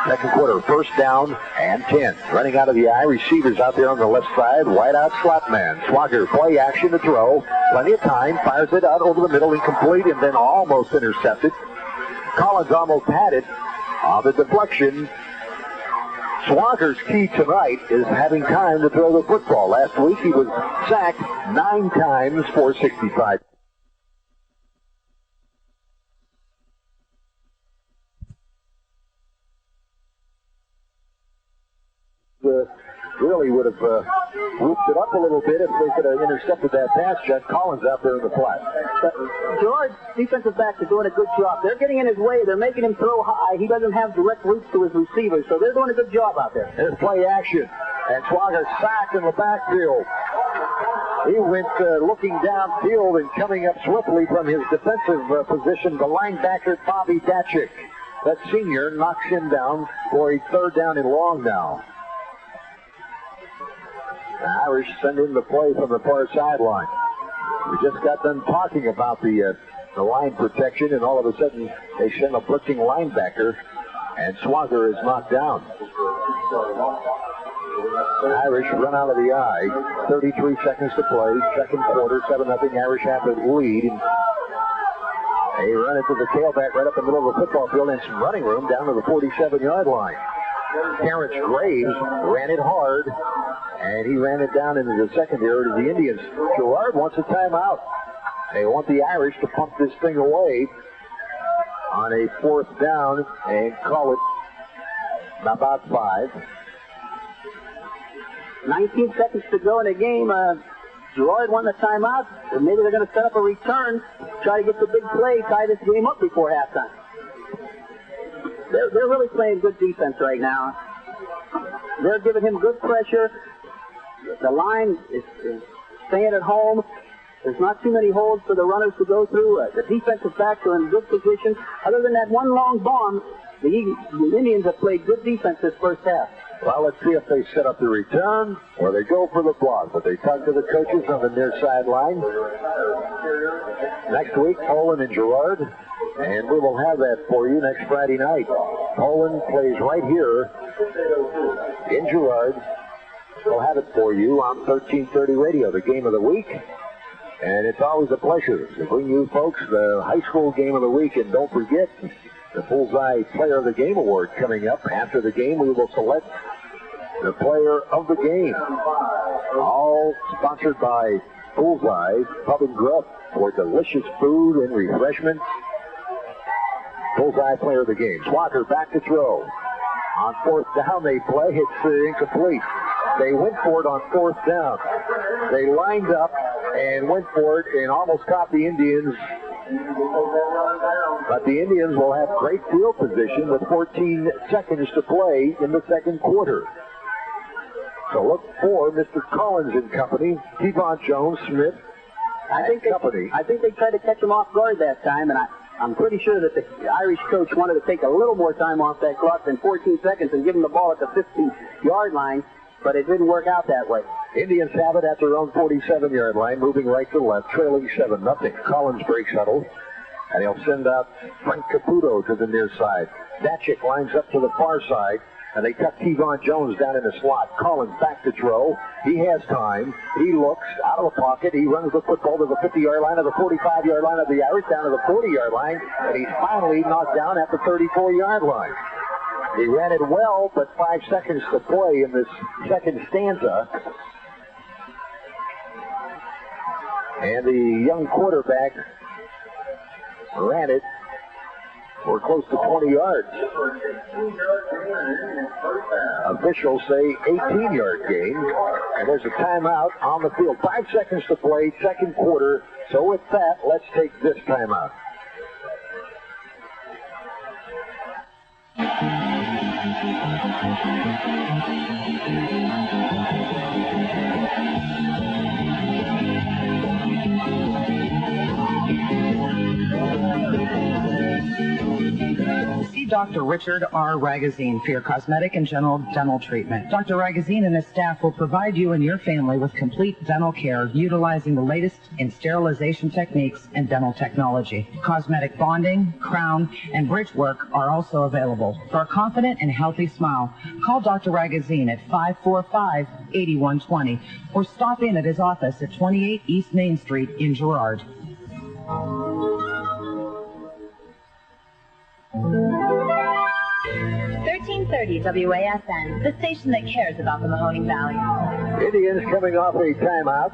Second quarter, first down and 10. Running out of the Irish receivers out there on the left side. Wide out slot man. Swagger, play action to throw. Plenty of time. Fires it out over the middle, incomplete, and then almost intercepted. Collins almost had it on the deflection. Swagger's key tonight is having time to throw the football. Last week he was sacked 9 times for 65. Really would have whooped it up a little bit if they could have intercepted that pass. Chuck Collins out there in the flat. George's defensive backs are doing a good job. They're getting in his way. They're making him throw high. He doesn't have direct routes to his receivers, so they're doing a good job out there. There's play action. And Swagger sacked in the backfield. He went looking downfield and coming up swiftly from his defensive position. The linebacker, Bobby Datchick, that senior, knocks him down for a third down and long now. The Irish send in the play from the far sideline. We just got done talking about the line protection, and all of a sudden they send a blitzing linebacker, and Swagger is knocked down. The Irish run out of the eye. 33 seconds to play. Second quarter, 7-0. Irish have the lead. And they run it to the tailback right up the middle of the football field and some running room down to the 47-yard line. Terrence Graves ran it hard, and he ran it down into the secondary to the Indians. Girard wants a timeout. They want the Irish to pump this thing away on a fourth down and call it about 5. 19 seconds to go in the game. Girard won the timeout. And maybe they're going to set up a return, try to get the big play, tie this game up before halftime. They're really playing good defense right now. They're giving him good pressure. The line is staying at home. There's not too many holes for the runners to go through. The defensive backs are in good position. Other than that one long bomb, the Indians have played good defense this first half. Well, let's see if they set up the return or they go for the block. But they talk to the coaches on the near sideline. Next week, Poland and Girard. And we will have that for you next Friday night. Poland plays right here in Girard. We'll have it for you on 1330 Radio, the game of the week. And it's always a pleasure to bring you folks the high school game of the week. And don't forget, the Bullseye Player of the Game Award coming up. After the game, we will select the Player of the Game. All sponsored by Bullseye Pub and Grub for delicious food and refreshment. Bullseye Player of the Game. Swagger back to throw. On fourth down, they play. It's incomplete. They went for it on fourth down. They lined up and went for it and almost caught the Indians. But the Indians will have great field position with 14 seconds to play in the second quarter. So look for Mr. Collins and company, Kevon Jones, Smith, I think they tried to catch him off guard that time, and I'm pretty sure that the Irish coach wanted to take a little more time off that clock than 14 seconds and give him the ball at the 50-yard line, but it didn't work out that way. Indians have it at their own 47-yard line, moving right to left, trailing 7-0. Collins breaks huddle, and he'll send out Frank Caputo to the near side. Datchik lines up to the far side, and they cut Kevon Jones down in the slot. Collins back to throw. He has time. He looks out of the pocket. He runs the football to the 50-yard line, of the 45-yard line of the Irish, down to the 40-yard line, and he's finally knocked down at the 34-yard line. He ran it well, but 5 seconds to play in this second stanza. And the young quarterback ran it for close to 20 yards. Officials say 18-yard gain. And there's a timeout on the field. 5 seconds to play, second quarter. So with that, let's take this timeout. See Dr. Richard R. Ragazine for your cosmetic and general dental treatment. Dr. Ragazine and his staff will provide you and your family with complete dental care utilizing the latest in sterilization techniques and dental technology. Cosmetic bonding, crown, and bridge work are also available. For a confident and healthy smile, call Dr. Ragazine at 545-8120 or stop in at his office at 28 East Main Street in Girard. 1330 WASN, the station that cares about the Mahoning Valley. Indians coming off a timeout.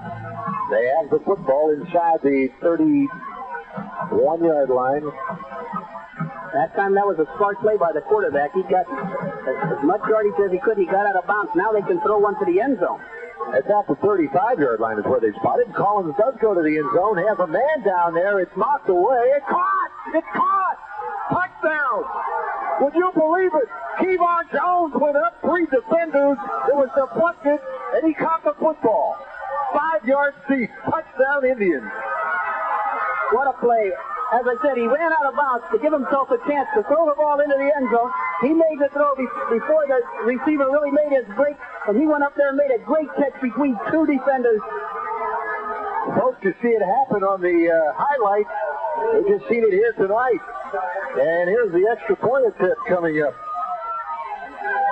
They have the football inside the 31-yard line. That time that was a smart play by the quarterback. He got as much yardage as he could. He got out of bounds. Now they can throw one to the end zone. It's at the 35-yard line is where they spotted. Collins does go to the end zone. Has a man down there. It's knocked away. It's caught! It's caught! Touchdown! Would you believe it? Kevon Jones went up 3 defenders. It was deflected, and he caught the football. 5 yards deep. Touchdown, Indians. What a play. As I said, he ran out of bounds to give himself a chance to throw the ball into the end zone. He made the throw before the receiver really made his break, and he went up there and made a great catch between 2 defenders. Folks, to see it happen on the highlight, we just seen it here tonight. And here's the extra point attempt coming up.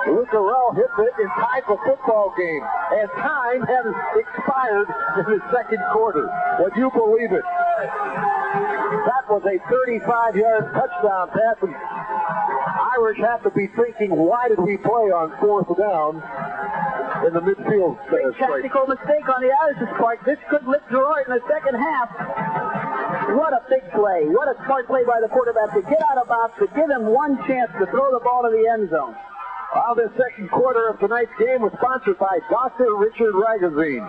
Luke Arell hit it and tied the football game. And time has expired in the second quarter. Would you believe it? That was a 35-yard touchdown pass. And Irish have to be thinking, why did we play on fourth down in the midfield? Big tactical mistake on the Irish's part. This could lift Girard in the second half. What a big play. What a smart play by the quarterback to get out of bounds, to give him one chance to throw the ball to the end zone. Well, this second quarter of tonight's game was sponsored by Dr. Richard Ragazine.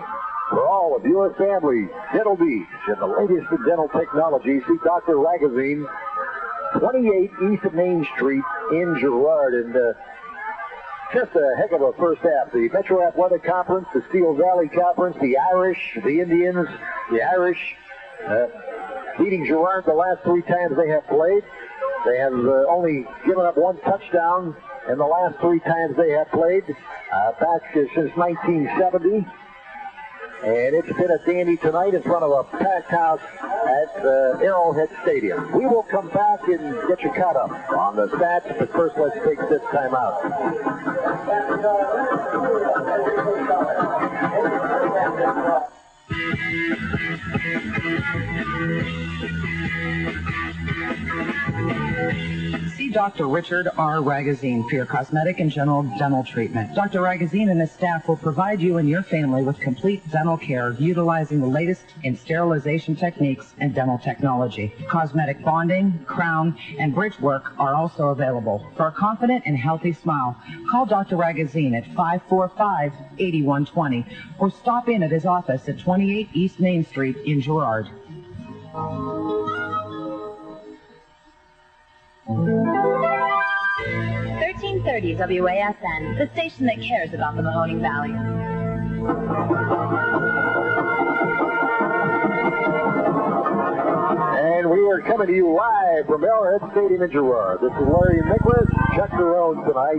For all of your family dental needs and the latest in dental technology, see Dr. Ragazine, 28 East Main Street in Girard. And just a heck of a first half. The Metro Athletic Conference, the Steel Valley Conference, the Irish, the Indians, the Irish beating Girard the last 3 times they have played. They have only given up 1 touchdown in the last 3 times they have played, back since 1970. And it's been a dandy tonight in front of a packed house at Arrowhead Stadium. We will come back and get you caught up on the stats, but first let's take this time out. See Dr. Richard R. Ragazine for your cosmetic and general dental treatment. Dr. Ragazine and his staff will provide you and your family with complete dental care utilizing the latest in sterilization techniques and dental technology. Cosmetic bonding, crown, and bridge work are also available. For a confident and healthy smile, call Dr. Ragazine at 545-8120 or stop in at his office at 28 East Main Street in Girard. 1330 WASN, the station that cares about the Mahoning Valley. And we are coming to you live from Arrowhead Stadium in Girard. This is Larry Nicholas, Chuck Jerome tonight.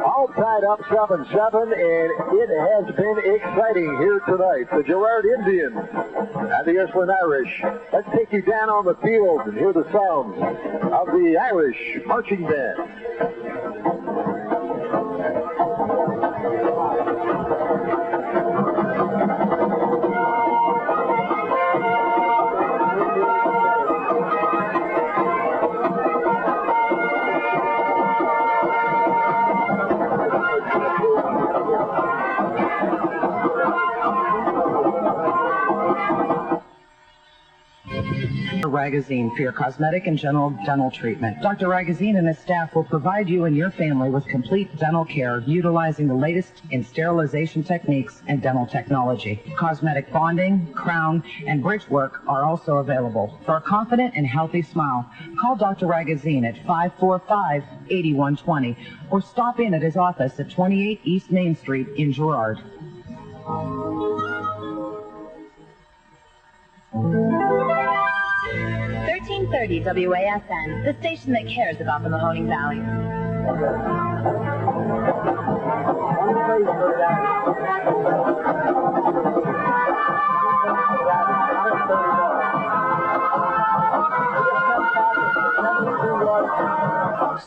All tied up 7-7, and it has been exciting here tonight. The Girard Indians and the Ursuline Irish. Let's take you down on the field and hear the sounds of the Irish marching band. '" Ragazine for your cosmetic and general dental treatment. Dr. Ragazine and his staff will provide you and your family with complete dental care utilizing the latest in sterilization techniques and dental technology. Cosmetic bonding, crown, and bridge work are also available. For a confident and healthy smile, call Dr. Ragazine at 545-8120 or stop in at his office at 28 East Main Street in Girard. 1330 WASN, the station that cares about the Mahoning Valley.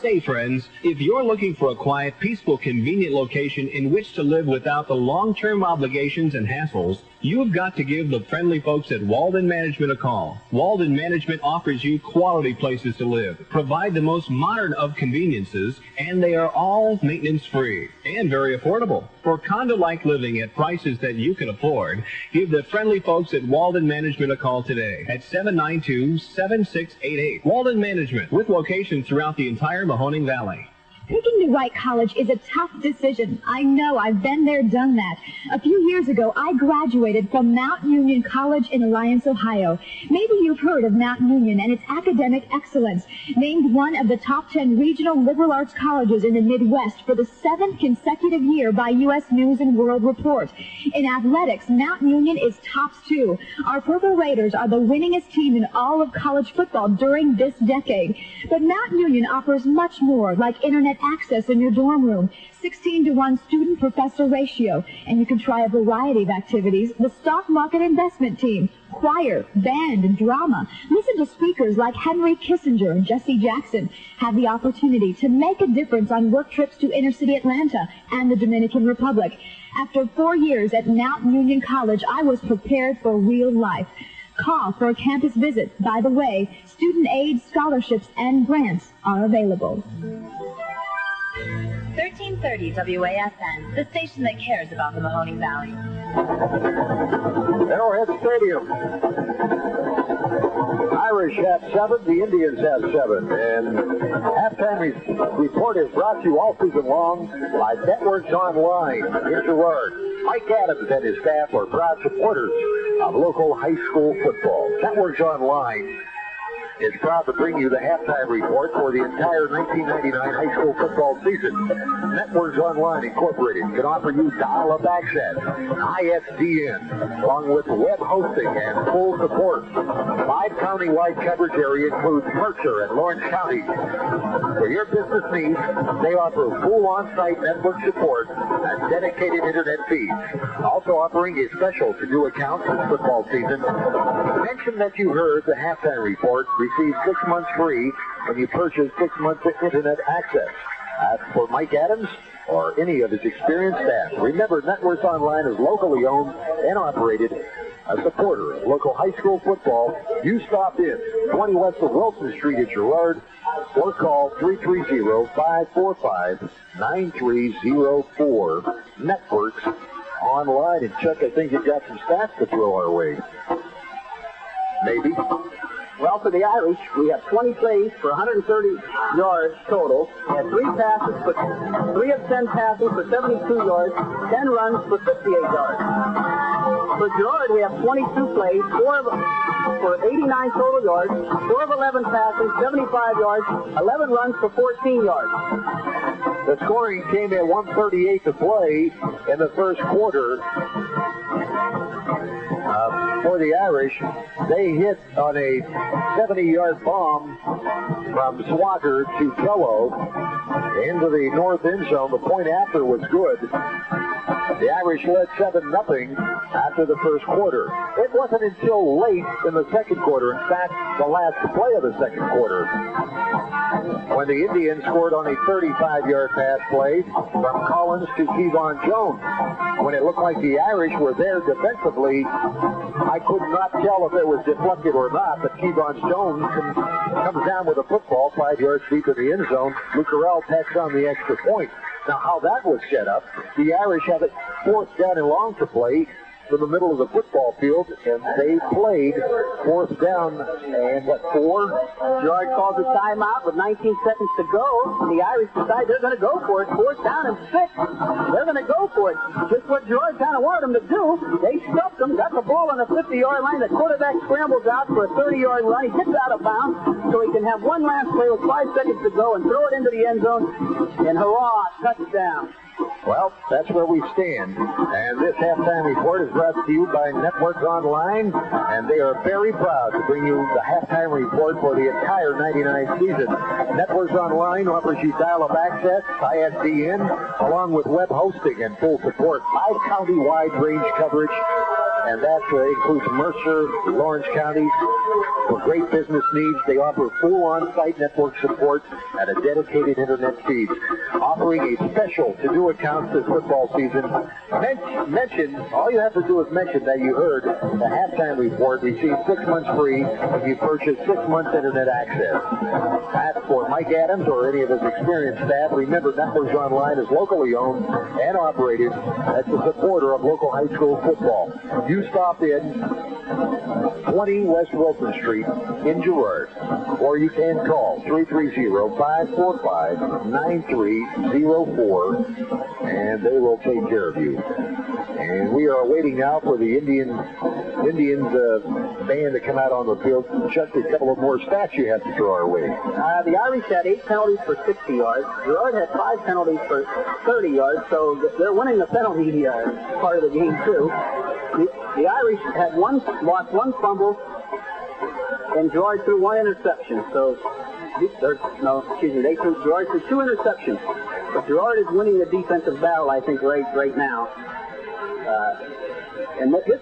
Say, friends, if you're looking for a quiet, peaceful, convenient location in which to live without the long-term obligations and hassles, you've got to give the friendly folks at Walden Management a call. Walden Management offers you quality places to live, provide the most modern of conveniences, and they are all maintenance-free and very affordable. For condo-like living at prices that you can afford, give the friendly folks at Walden Management a call today at 792-7688. Walden Management, with locations throughout the entire Mahoning Valley. Picking the right college is a tough decision. I know, I've been there, done that. A few years ago, I graduated from Mount Union College in Alliance, Ohio. Maybe you've heard of Mount Union and its academic excellence. Named one of the top 10 regional liberal arts colleges in the Midwest for the 7th consecutive year by U.S. News and World Report. In athletics, Mount Union is tops too. Our Purple Raiders are the winningest team in all of college football during this decade. But Mount Union offers much more, like internet access in your dorm room, 16-to-1 student-professor ratio, and you can try a variety of activities. The stock market investment team, choir, band, and drama. Listen to speakers like Henry Kissinger and Jesse Jackson. Have the opportunity to make a difference on work trips to inner-city Atlanta and the Dominican Republic. After 4 years at Mount Union College, I was prepared for real life. Call for a campus visit. By the way, student aid, scholarships, and grants are available. 1330 WASN, the station that cares about the Mahoning Valley. Arrowhead Stadium. Irish have 7, the Indians have 7. And halftime report is brought to you all season long by Networks Online in Girard. Mike Adams and his staff are proud supporters of local high school football. Networks Online is proud to bring you the halftime report for the entire 1999 high school football season. Networks Online Incorporated can offer you dial-up access, ISDN, along with web hosting and full support. 5 county-wide coverage area includes Mercer and Lawrence counties. For your business needs, they offer full on-site network support and dedicated internet feeds. Also offering a special to new accounts this football season. Mention that you heard the halftime report. Receive 6 months free when you purchase 6 months of internet access. Ask for Mike Adams or any of his experienced staff. Remember, Networks Online is locally owned and operated, a supporter of local high school football. You stop in 20 west of Wilson Street at Girard. or call 330-545-9304. Networks online. And Chuck, I think you got some stats to throw our way. Maybe. Well, for the Irish, we have 20 plays for 130 yards total. We have 3 of 10 passes for 72 yards, 10 runs for 58 yards. For Girard, we have 22 plays, 4 for 89 total yards, 4 of 11 passes, 75 yards, 11 runs for 14 yards. The scoring came at 1:38 to play in the first quarter. For the Irish, they hit on a 70-yard bomb from Swagger to Tello into the north end zone. The point after was good. The Irish led 7-0 after the first quarter. It wasn't until late in the second quarter, in fact, the last play of the second quarter, when the Indians scored on a 35-yard pass play from Collins to Kevon Jones. When it looked like the Irish were there defensively, I could not tell if it was deflected or not, but Kevon Jones comes down with a football 5 yards deep in the end zone. Lucarell tacks on the extra point. Now, how that was set up, the Irish have it 4th down and long to play from the middle of the football field, and they played 4th down and 4? Girard calls a timeout with 19 seconds to go. The Irish decide they're going to go for it. 4th down and 6. They're going to go for it. Just what Girard kind of wanted them to do. They stuffed them, got the ball on the 50-yard line. The quarterback scrambles out for a 30-yard run. He gets out of bounds so he can have one last play with 5 seconds to go and throw it into the end zone. And hurrah, touchdown. Well, that's where we stand. And this halftime report is brought to you by Networks Online, and they are very proud to bring you the halftime report for the entire 99 season. Networks Online offers you dial-up access, ISDN, along with web hosting and full support. 5 county-wide range coverage, and that includes Mercer, Lawrence counties. For great business needs, they offer full on-site network support and a dedicated internet feed. Offering a special to-do account this football season. Mention, all you have to do is mention that you heard the halftime report. Receive 6 months free if you purchase 6 months internet access. Ask for Mike Adams or any of his experienced staff. Remember, Networks Online is locally owned and operated as a supporter of local high school football. You stop in 20 West Wilson Street in Girard, or you can call 330-545-9304, and they will take care of you. And we are waiting now for the Indians band to come out on the field. Just a couple of more stats you have to throw our way. The Irish had 8 penalties for 60 yards. Girard had 5 penalties for 30 yards, so they're winning the penalty part of the game, too. The Irish had lost 1 fumble, and Girard threw 1 interception. Girard threw 2 interceptions. But Girard is winning the defensive battle, I think, right now. And this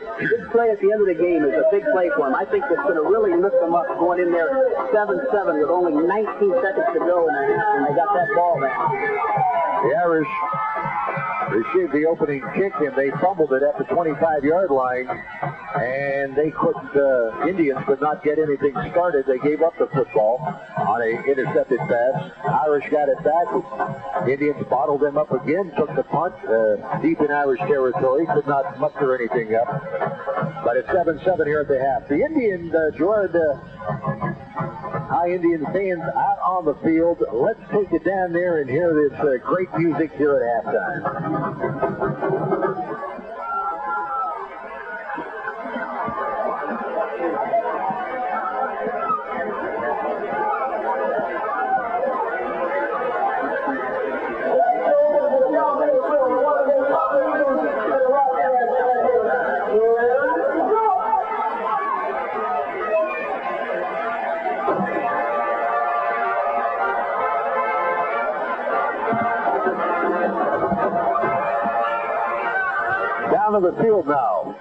play at the end of the game is a big play for him. I think it's going to really lift them up, going in there 7-7 with only 19 seconds to go, and they got that ball back. The Irish received the opening kick, and they fumbled it at the 25-yard line, and they couldn't, Indians could not get anything started. They gave up the football on an intercepted pass. Irish got it back. Indians bottled them up again, took the punt deep in Irish territory, could not muster anything up. But it's 7-7 here at the half. The Indian, Girard High Indian fans out on the field. Let's take it down there and hear this great music here at halftime. Down to the field now.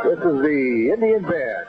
This is the Indian band.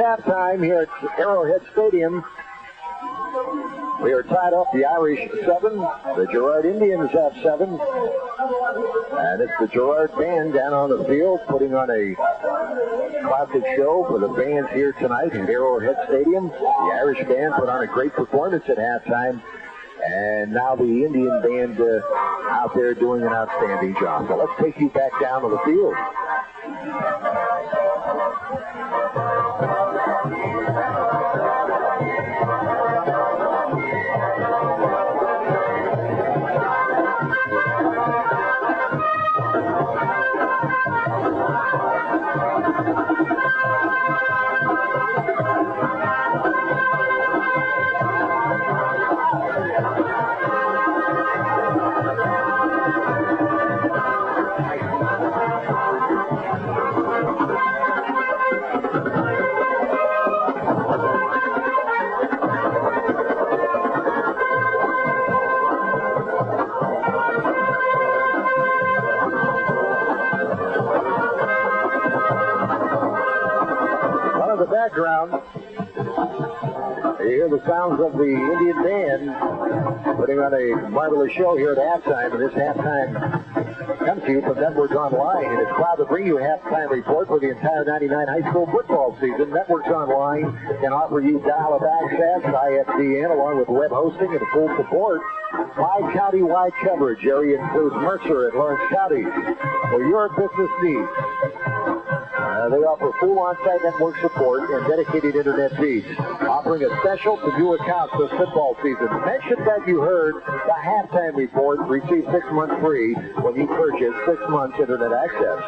halftime here at Arrowhead Stadium. We are tied up, the Irish 7, the Girard Indians have 7. And it's the Girard band down on the field putting on a classic show for the fans here tonight at Arrowhead Stadium. The Irish band put on a great performance at halftime. And now the Indian band out there doing an outstanding job. So let's take you back down to the field. Background, you hear the sounds of the Indian band putting on a marvelous show here at halftime, and this halftime comes to you from Networks Online, and it's proud to bring you a halftime report for the entire 99 high school football season. Networks Online can offer you dial-up access, ISDN, along with web hosting and full support. 5 county-wide coverage. Area includes Mercer and Lawrence counties for your business needs. They offer full on-site network support and dedicated internet feeds, offering a special to new accounts this football season. Mention that you heard the halftime report. Receive 6 months free when you purchase 6 months internet access.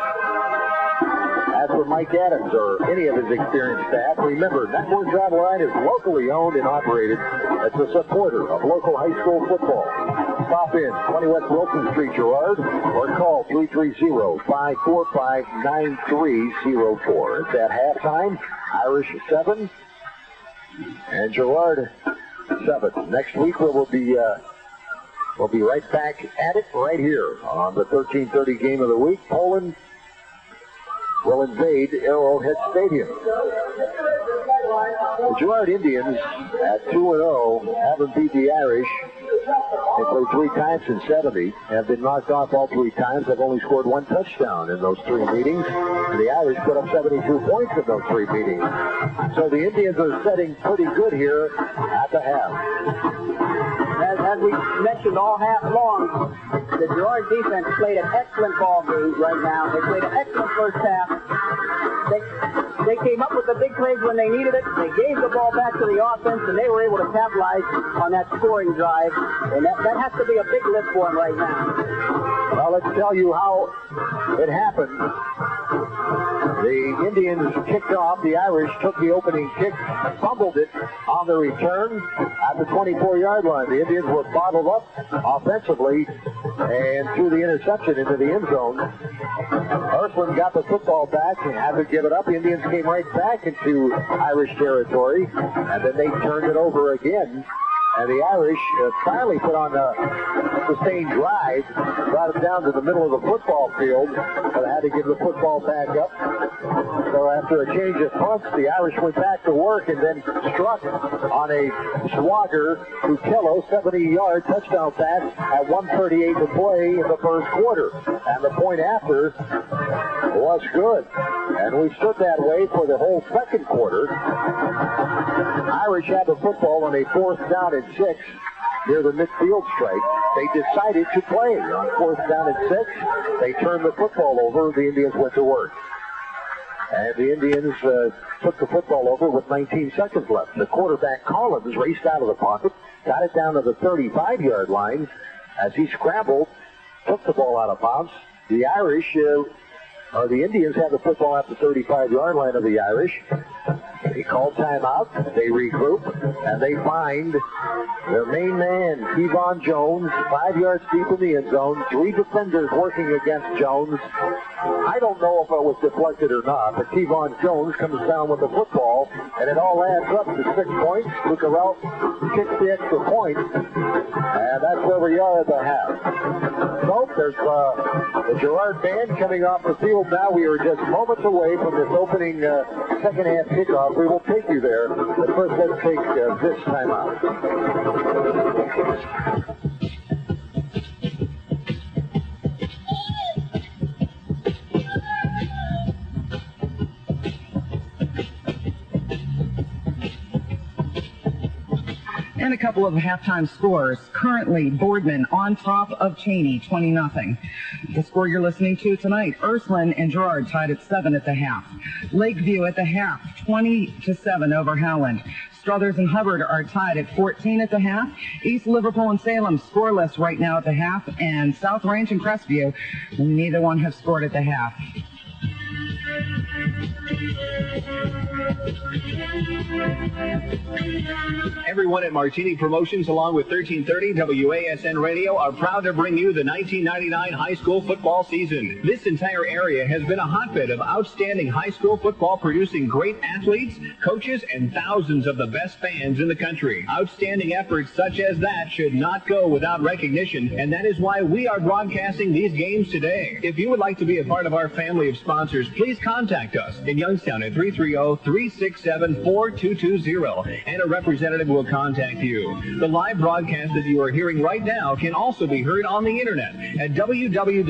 As for Mike Adams or any of his experienced staff, remember, Networks Online is locally owned and operated as a supporter of local high school football. Stop in 20 West Wilson Street, Girard, or call 330-545-9304. It's at halftime, Irish 7 and Girard 7. Next week we'll be right back at it right here on the 13:30 game of the week. Poland will invade Arrowhead Stadium. The Girard Indians at 2-0 haven't beat the Irish. They played 3 times in 70, have been knocked off all 3 times. They've only scored 1 touchdown in those 3 meetings. And the Irish put up 72 points in those 3 meetings. So the Indians are setting pretty good here at the half. As we mentioned all half long, the Girard defense played an excellent ball game right now. They played an excellent first half. They came up with the big plays when they needed it. They gave the ball back to the offense, and they were able to capitalize on that scoring drive. And that has to be a big lift for them right now. Well, let's tell you how it happened. The Indians kicked off. The Irish took the opening kick, fumbled it on the return at the 24-yard line. The Indians were bottled up offensively and threw the interception into the end zone. Ursuline got the football back and had to give it up. The Indians came right back into Irish territory, and then they turned it over again. And the Irish finally put on a sustained drive, brought it down to the middle of the football field, but had to give the football back up. So after a change of punts, the Irish went back to work and then struck on a Swagger Utillo 70-yard touchdown pass at 1:38 to play in the first quarter. And the point after was good. And we stood that way for the whole second quarter. Irish had the football on a 4th down and 6 near the midfield stripe. They decided to play on 4th down and 6. They turned the football over. The Indians went to work. And the Indians took the football over with 19 seconds left. The quarterback, Collins, raced out of the pocket, got it down to the 35-yard line. As he scrambled, took the ball out of bounds. The Irish, or the Indians, had the football at the 35-yard line of the Irish. They called timeout, they regroup, and they find their main man, Kevon Jones, 5 yards deep in the end zone, 3 defenders working against Jones. I don't know if it was deflected or not, but Kevon Jones comes down with the football, and it all adds up to 6 points. Lucarell kicks the extra point, and that's where we are at the half. Smoke. There's the Girard band coming off the field now. We are just moments away from this opening second half kickoff. We will take you there. But first, let's take this time out. And a couple of halftime scores. Currently, Boardman on top of Cheney, 20-0. The score you're listening to tonight, Ursuline and Girard tied at 7 at the half. Lakeview at the half, 20-7 over Howland. Struthers and Hubbard are tied at 14 at the half. East Liverpool and Salem scoreless right now at the half. And South Range and Crestview, neither one have scored at the half. Everyone at Martini Promotions, along with 1330 WASN Radio, are proud to bring you the 1999 high school football season. This entire area has been a hotbed of outstanding high school football, producing great athletes, coaches, and thousands of the best fans in the country. Outstanding efforts such as that should not go without recognition, and that is why we are broadcasting these games today. If you would like to be a part of our family of sponsors, please contact us in Youngstown at 330-367-4220, and a representative will contact you. The live broadcast that you are hearing right now can also be heard on the internet at www.wasn.com.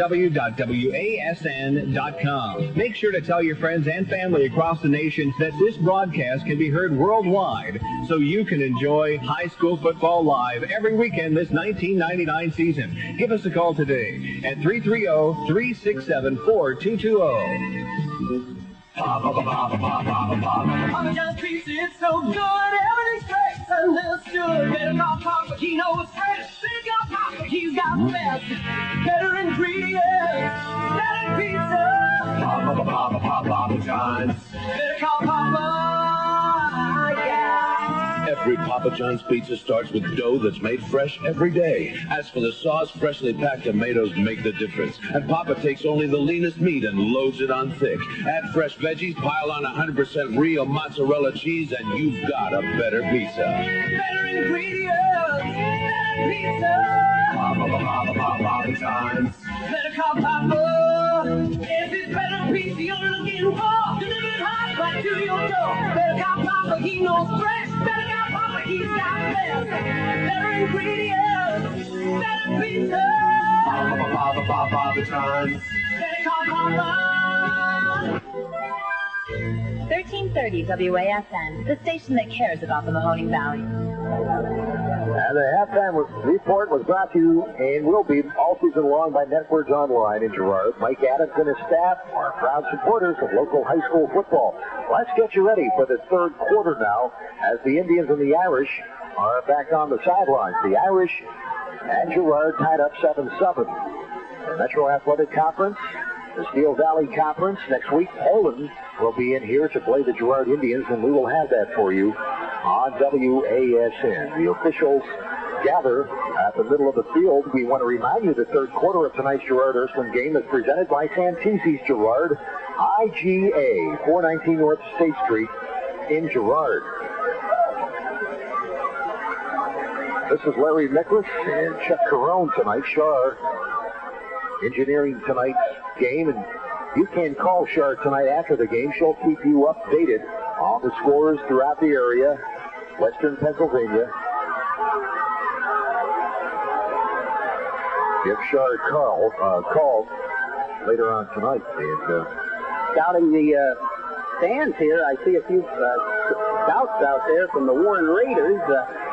Make sure to tell your friends and family across the nation that this broadcast can be heard worldwide, so you can enjoy high school football live every weekend this 1999 season. Give us a call today at 330-367-4220. Papa John's pizza, it's so good, everything's fresh, understood. Better call Papa, he knows fresh. Better call Papa, he's got the best. Better ingredients, better pizza. Papa John's. Better call Papa, yeah. Every Papa John's pizza starts with dough that's made fresh every day. As for the sauce, freshly packed tomatoes make the difference. And Papa takes only the leanest meat and loads it on thick. Add fresh veggies, pile on 100% real mozzarella cheese, and you've got a better pizza. Better ingredients, better pizza. Papa John's. Better call Papa. If it's better pizza you're looking for, delivered hot right to your door. Better call Papa, he knows fresh. Better call Papa, he's got best. Better ingredients, better pizza. Papa John's. Better call Papa. 1330 WASN, the station that cares about the Mahoning Valley. And the halftime report was brought to you and will be all season long by Networks Online in Girard. Mike Adams and his staff are proud supporters of local high school football. Let's get you ready for the third quarter now as the Indians and the Irish are back on the sidelines. The Irish and Girard tied up 7-7. The Metro Athletic Conference, the Steel Valley Conference. Next week, Poland will be in here to play the Girard Indians, and we will have that for you on WASN. The officials gather at the middle of the field. We want to remind you the third quarter of tonight's Girard-Ursuline game is presented by Santese's Girard, IGA, 419 North State Street in Girard. This is Larry Nicholas and Chuck Carone tonight. Shar engineering tonight's game, and you can call Shar tonight after the game. She'll keep you updated on the scores throughout the area, western Pennsylvania. Give Shar a call later on tonight. And Scouting the stands here, I see a few scouts out there from the Warren Raiders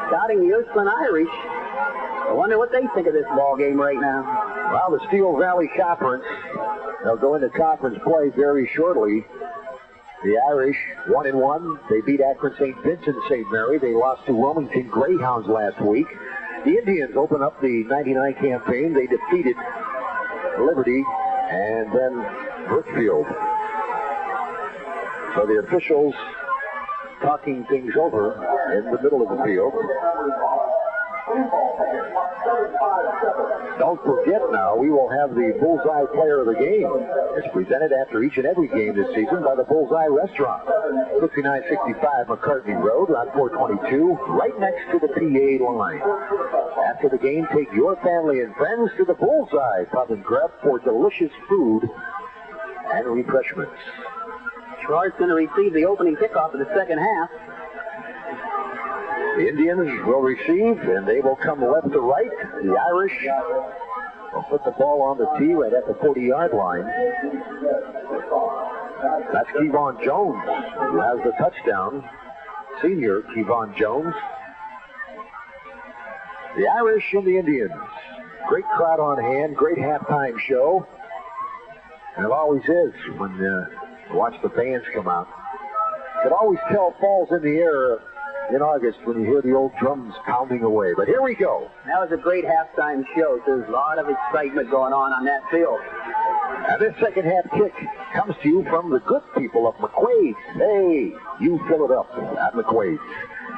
scouting the Ursuline Irish. I wonder what they think of this ball game right now. Well, the Steel Valley Conference, they'll go into conference play very shortly. The Irish, 1-1. They beat Akron St. Vincent St. Mary. They lost to Wilmington Greyhounds last week. The Indians open up the 99 campaign. They defeated Liberty and then Brookfield. So the officials talking things over in the middle of the field. Don't forget now, we will have the Bullseye Player of the Game. It's presented after each and every game this season by the Bullseye Restaurant. 6965 McCartney Road, Route 422, right next to the PA line. After the game, take your family and friends to the Bullseye Pub and Grub for delicious food and refreshments. Girard's going to receive the opening kickoff of the second half. The Indians will receive, and they will come left to right. The Irish will put the ball on the tee right at the 40-yard line. That's Kevon Jones, who has the touchdown. Senior Kevon Jones. The Irish and the Indians. Great crowd on hand, great halftime show. And it always is when you watch the bands come out. You can always tell fall's in the air in August when you hear the old drums pounding away. But here we go. That was a great halftime show. There's a lot of excitement going on that field. And this second half kick comes to you from the good people of McQuaid's. Hey, you fill it up at McQuaid's.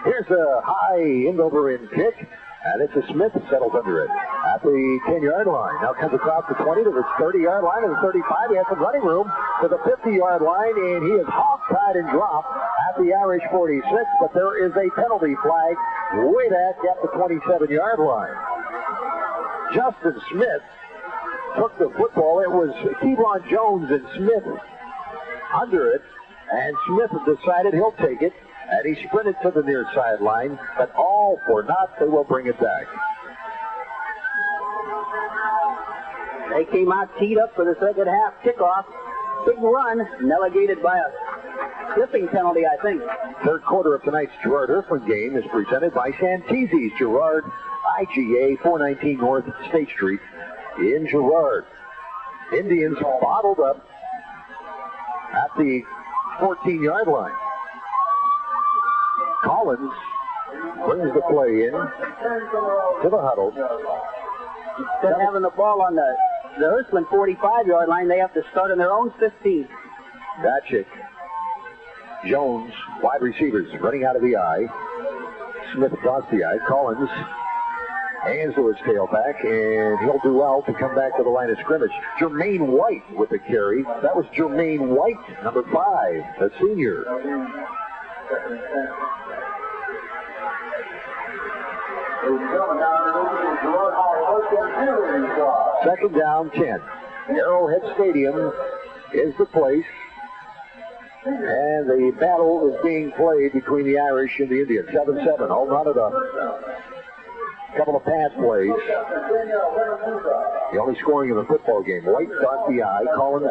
Here's a high end-over-end kick, and it's a Smith settles under it at the 10-yard line. Now comes across the 20 to the 30-yard line, and the 35. He has some running room to the 50-yard line, and he is hog-tied and dropped at the Irish 46, but there is a penalty flag way back at the 27-yard line. Justin Smith took the football. It was Kevon Jones and Smith under it, and Smith decided he'll take it, and he sprinted to the near sideline, but all for naught. They will bring it back. They came out teed up for the second half kickoff. Big run, delegated by a slipping penalty, I think. Third quarter of tonight's Girard Ursuline game is presented by Santeezy's Girard, IGA 419 North State Street in Girard. Indians bottled up at the 14-yard line. Collins brings the play in to the huddle. Instead of having the ball on the Ursuline 45-yard line, they have to start on their own 15. Batchick, Jones, wide receivers running out of the eye. Smith across the eye. Collins hands to his tailback, and he'll do well to come back to the line of scrimmage. Jermaine White with the carry. That was Jermaine White, number 5, a senior. Second down, 10. Arrowhead Stadium is the place. And the battle is being played between the Irish and the Indians. 7-7, all run it up. Couple of pass plays. The only scoring in the football game. White got the eye. Collins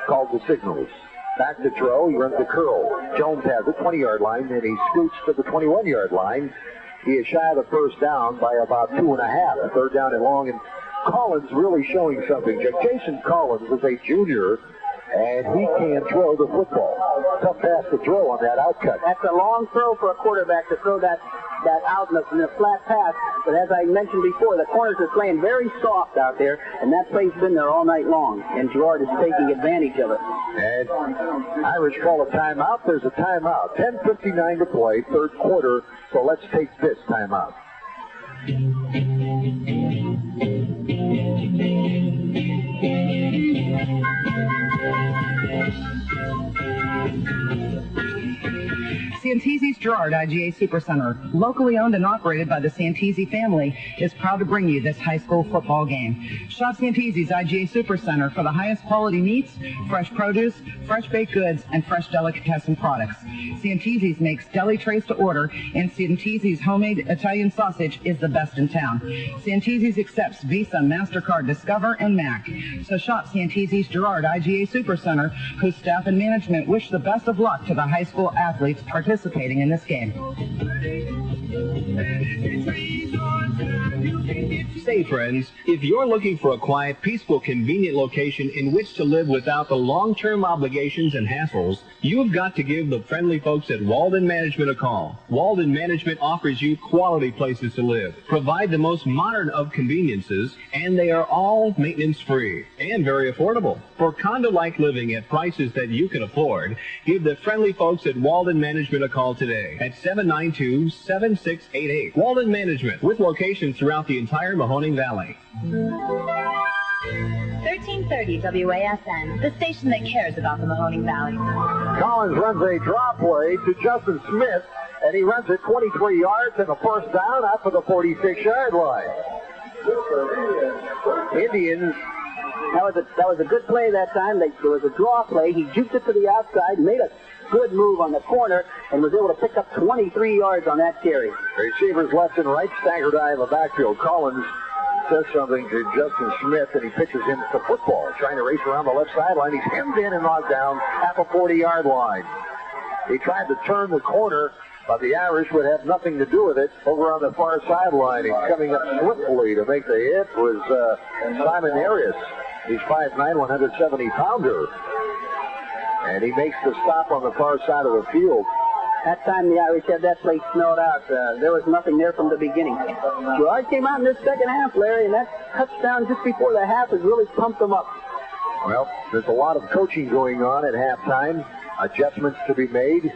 called the signals. Back to throw. He runs the curl. Jones has the 20-yard line, and he scoots to the 21-yard line. He is shy of the first down by about 2.5. A third down and long. And Collins really showing something. Jason Collins is a junior, and he can throw the football. Tough pass to throw on that outcut. That's a long throw for a quarterback to throw that out in a flat pass. But as I mentioned before, the corners are playing very soft out there, and that play's been there all night long. And Girard is taking advantage of it. And Irish call a timeout. There's a timeout. 10:59 to play, third quarter. So let's take this timeout. Santeezy's Girard IGA Supercenter, locally owned and operated by the Santeezy family, is proud to bring you this high school football game. Shop Santeezy's IGA Supercenter for the highest quality meats, fresh produce, fresh baked goods, and fresh delicatessen products. Santeezy's makes deli trays to order, and Santeezy's homemade Italian sausage is the best in town. Santeezy's accepts Visa, MasterCard, Discover, and MAC. So shop Santeezy's Girard IGA Supercenter, whose staff and management wish the best of luck to the high school athletes participating in this game. Say, friends, if you're looking for a quiet, peaceful, convenient location in which to live without the long-term obligations and hassles, you've got to give the friendly folks at Walden Management a call. Walden Management offers you quality places to live, provide the most modern of conveniences, and they are all maintenance-free and very affordable. For condo-like living at prices that you can afford, give the friendly folks at Walden Management a call today at 792-7688. Walden Management, with locations throughout the entire Mahoning Valley. 1330 WASN, the station that cares about the Mahoning Valley. Collins runs a draw play to Justin Smith, and he runs it 23 yards and a first down out for the 46-yard line. Indians. That was a good play that time. There was a draw play. He juked it to the outside, made a good move on the corner, and was able to pick up 23 yards on that carry. Receivers left and right, staggered eye in the backfield. Collins says something to Justin Smith, and he pitches him the football, trying to race around the left sideline. He's hemmed in and knocked down at the 40-yard line. He tried to turn the corner, but the Irish would have nothing to do with it over on the far sideline. And coming up swiftly to make the hit was Simon Arias. He's 5'9", 170-pounder. And he makes the stop on the far side of the field. That time the Irish had that place snowed out. There was nothing there from the beginning. Girard came out in this second half, Larry, and that touchdown just before the half has really pumped them up. Well, there's a lot of coaching going on at halftime. Adjustments to be made.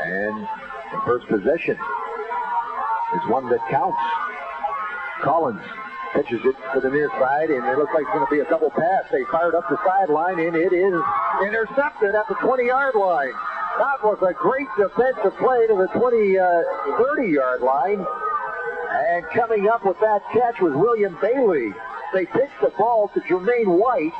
And the first possession is one that counts. Collins pitches it to the near side, and it looks like it's going to be a double pass. They fired up the sideline, and it is intercepted at the 20-yard line. That was a great defensive play to the 30-yard line. And coming up with that catch was William Bailey. They pitched the ball to Jermaine White.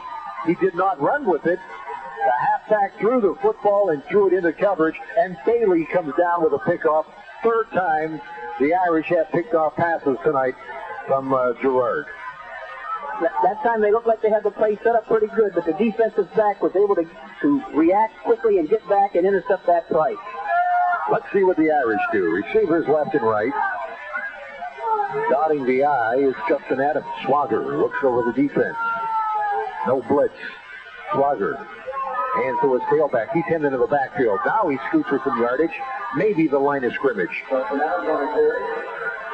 He did not run with it. The halfback threw the football and threw it into coverage, and Bailey comes down with a pickoff. Third time the Irish have picked off passes tonight from Girard. That time they looked like they had the play set up pretty good, but the defensive back was able to react quickly and get back and intercept that play. Let's see what the Irish do. Receivers left and right. Dotting the I is Justin Adams. Swagger looks over the defense. No blitz. Swagger hands to his tailback. He's hemmed into the backfield. Now he scoots for some yardage. Maybe the line of scrimmage.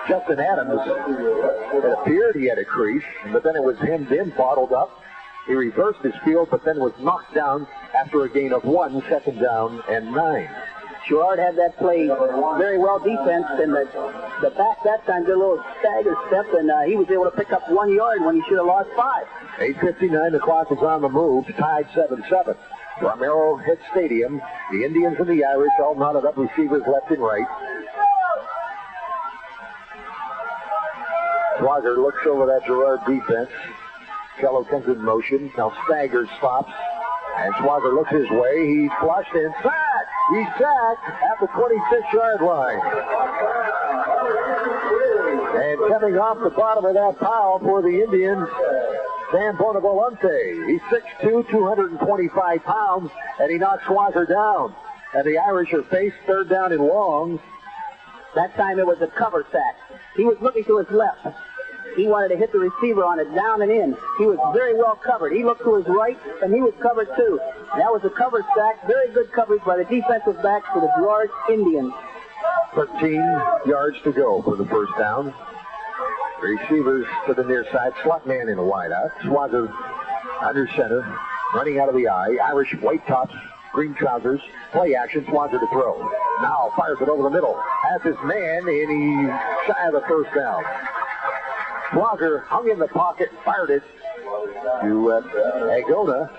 Justin Adams, it appeared he had a crease, but then it was hemmed in, bottled up. He reversed his field, but then was knocked down after a gain of 1, second down and 9. Girard had that play very well defensed, and the back that time did a little stagger step, and he was able to pick up 1 yard when he should have lost 5. 8:59, the clock is on the move, tied 7-7. From Arrowhead Stadium, the Indians and the Irish all knotted up, receivers left and right. Swagger looks over that Girard defense. Cello comes in motion. Now Stagger stops. And Swagger looks his way. He's flushed and sacked. He's sacked at the 26-yard line. And coming off the bottom of that pile for the Indians, Sam Bonavolante. He's 6'2", 225 pounds, and he knocks Swagger down. And the Irish are faced third down and long. That time it was a cover sack. He was looking to his left. He wanted to hit the receiver on it down and in. He was very well covered. He looked to his right, and he was covered too. That was a cover sack. Very good coverage by the defensive backs for the Girard Indians. 13 yards to go for the first down. Receivers to the near side. Slot man in a wideout. Swagger under center. Running out of the eye. Irish white tops, green trousers. Play action. Swagger to throw. Now fires it over the middle. Has his man, and he's shy of the first down. Swagger hung in the pocket, fired it to Agona.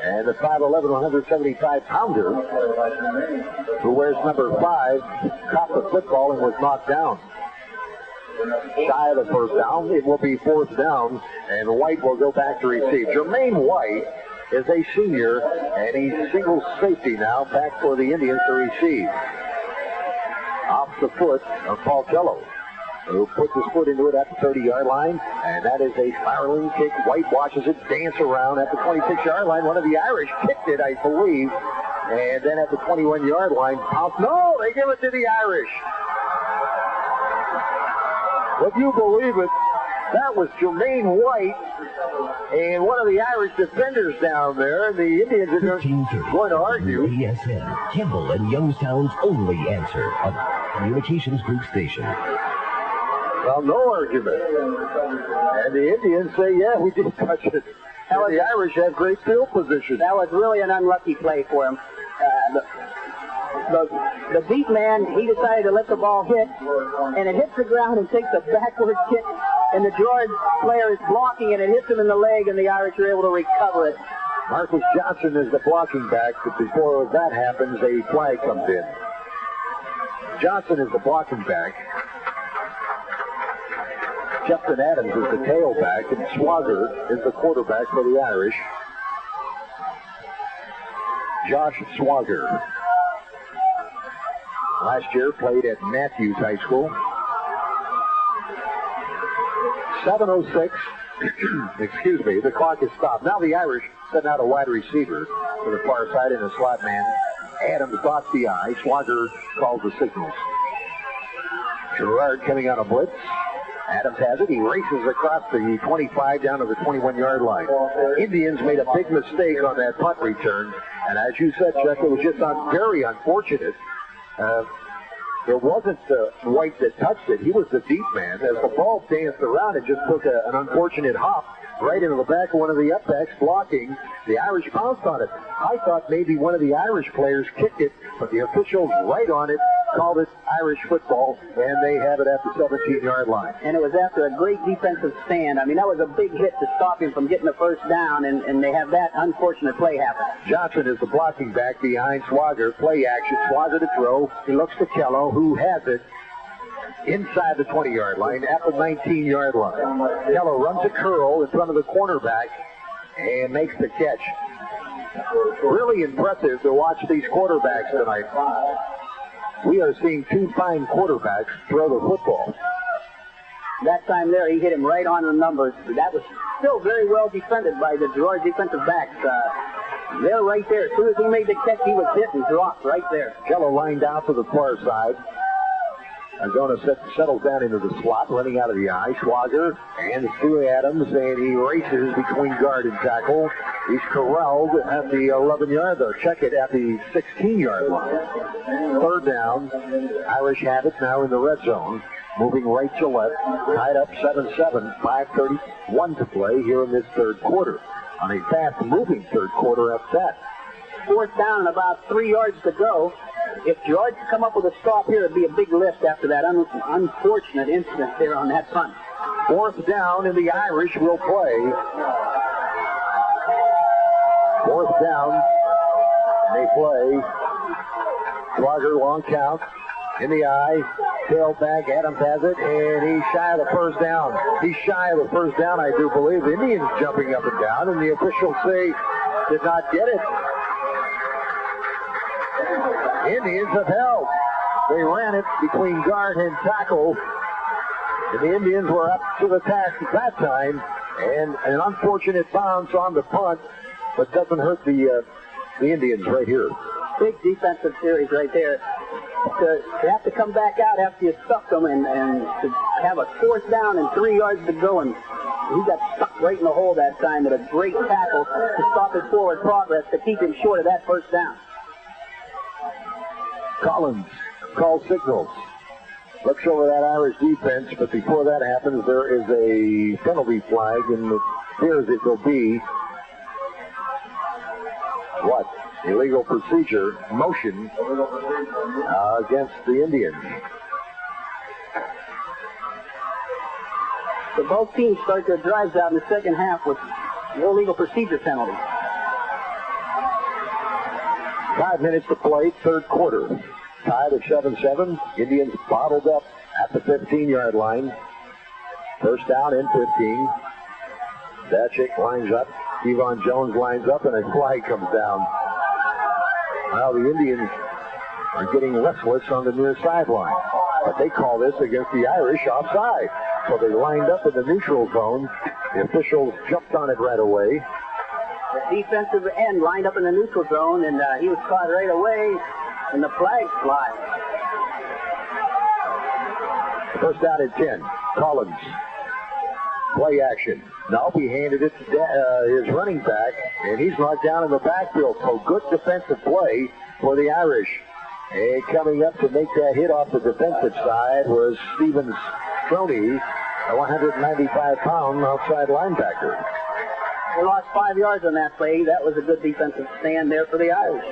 And the 5'11", 175-pounder, who wears number 5, caught the football and was knocked down. Shy of the first down. It will be fourth down, and White will go back to receive. Jermaine White is a senior, and he's single safety now, back for the Indians to receive. Off the foot of Paul Cello, who puts his foot into it at the 30-yard line, and that is a spiraling kick. White watches it dance around at the 26-yard line. One of the Irish kicked it, I believe, and then at the 21-yard line, pounced. No, they give it to the Irish. Would you believe it? That was Jermaine White and one of the Irish defenders down there. The Indians are going to argue. WASM, Kimball and Youngstown's only answer on Communications Group Station. Well, no argument. And the Indians say, yeah, we did touch it. And the Irish have great field position. That was really an unlucky play for him. The deep man, he decided to let the ball hit, and it hits the ground and takes a backward kick, and the Girard player is blocking, and it hits him in the leg, and the Irish are able to recover it. Marcus Johnson is the blocking back, but before that happens, a flag comes in. Johnson is the blocking back. Justin Adams is the tailback, and Swagger is the quarterback for the Irish. Josh Swagger. Last year played at Matthews High School. 7:06. Excuse me, the clock is stopped. Now the Irish send out a wide receiver to the far side in a slot man. Adams dots the I. Swagger calls the signals. Girard coming out of blitz. Adams has it. He races across the 25 down to the 21-yard line. Indians made a big mistake on that punt return. And as you said, Chuck, it was just very unfortunate. There wasn't White that touched it. He was the deep man. As the ball danced around, it just took an unfortunate hop right into the back of one of the upbacks blocking. The Irish bounced on it. I thought maybe one of the Irish players kicked it, but the officials right on it called it Irish football, and they have it at the 17-yard line. And it was after a great defensive stand. I mean, that was a big hit to stop him from getting the first down, and they have that unfortunate play happen. Johnson is the blocking back behind Swagger. Play action. Swagger to throw. He looks to Kello, who has it inside the 20-yard line at the 19-yard line. Kello runs a curl in front of the cornerback and makes the catch. Really impressive to watch these quarterbacks tonight. We are seeing two fine quarterbacks throw the football. That time there, he hit him right on the numbers. That was still very well defended by the Girard defensive backs. They're right there. As soon as he made the catch, he was hit and dropped right there. Kello lined out to the far side. Arizona settles down into the slot, running out of the eye. Swagger and through Adams, and he races between guard and tackle. He's corralled at the 11-yard, or check it at the 16-yard line. Third down. Irish have it now in the red zone. Moving right to left. Tied up 7-7. 5:31 to play here in this third quarter. On a fast-moving third quarter at that. Fourth down and about 3 yards to go. If George could come up with a stop here, it'd be a big lift after that unfortunate incident there on that punt. Fourth down, and the Irish will play. Fourth down, and they play. Swagger, long count, in the eye, tailback, Adams has it, and he's shy of the first down. He's shy of the first down, I do believe. The Indians jumping up and down, and the officials say did not get it. Indians have held. They ran it between guard and tackle. And the Indians were up to the task at that time. And an unfortunate bounce on the punt, but doesn't hurt the Indians right here. Big defensive series right there. To have to come back out after you stuffed them and to have a fourth down and 3 yards to go, and he got stuck right in the hole that time with a great tackle to stop his forward progress to keep him short of that first down. Collins calls signals. Looks over that Irish defense, but before that happens, there is a penalty flag, and it appears it will be what? Illegal procedure, motion against the Indians. So both teams start their drives out in the second half with no legal procedure penalty. 5 minutes to play, third quarter. Tied at 7-7. Indians bottled up at the 15-yard line. First down and 15. Datchik lines up. Kevon Jones lines up, and a flag comes down. Well, the Indians are getting restless on the near sideline. But they call this against the Irish offside. So they lined up in the neutral zone. The officials jumped on it right away. The defensive end lined up in the neutral zone, and he was caught right away, and the flag flies. First down and 10. Collins. Play action. Now he handed it to his running back, and he's knocked down in the backfield. So good defensive play for the Irish. And coming up to make that hit off the defensive side was Stephen Stroney, a 195-pound outside linebacker. They lost 5 yards on that play. That was a good defensive stand there for the Irish.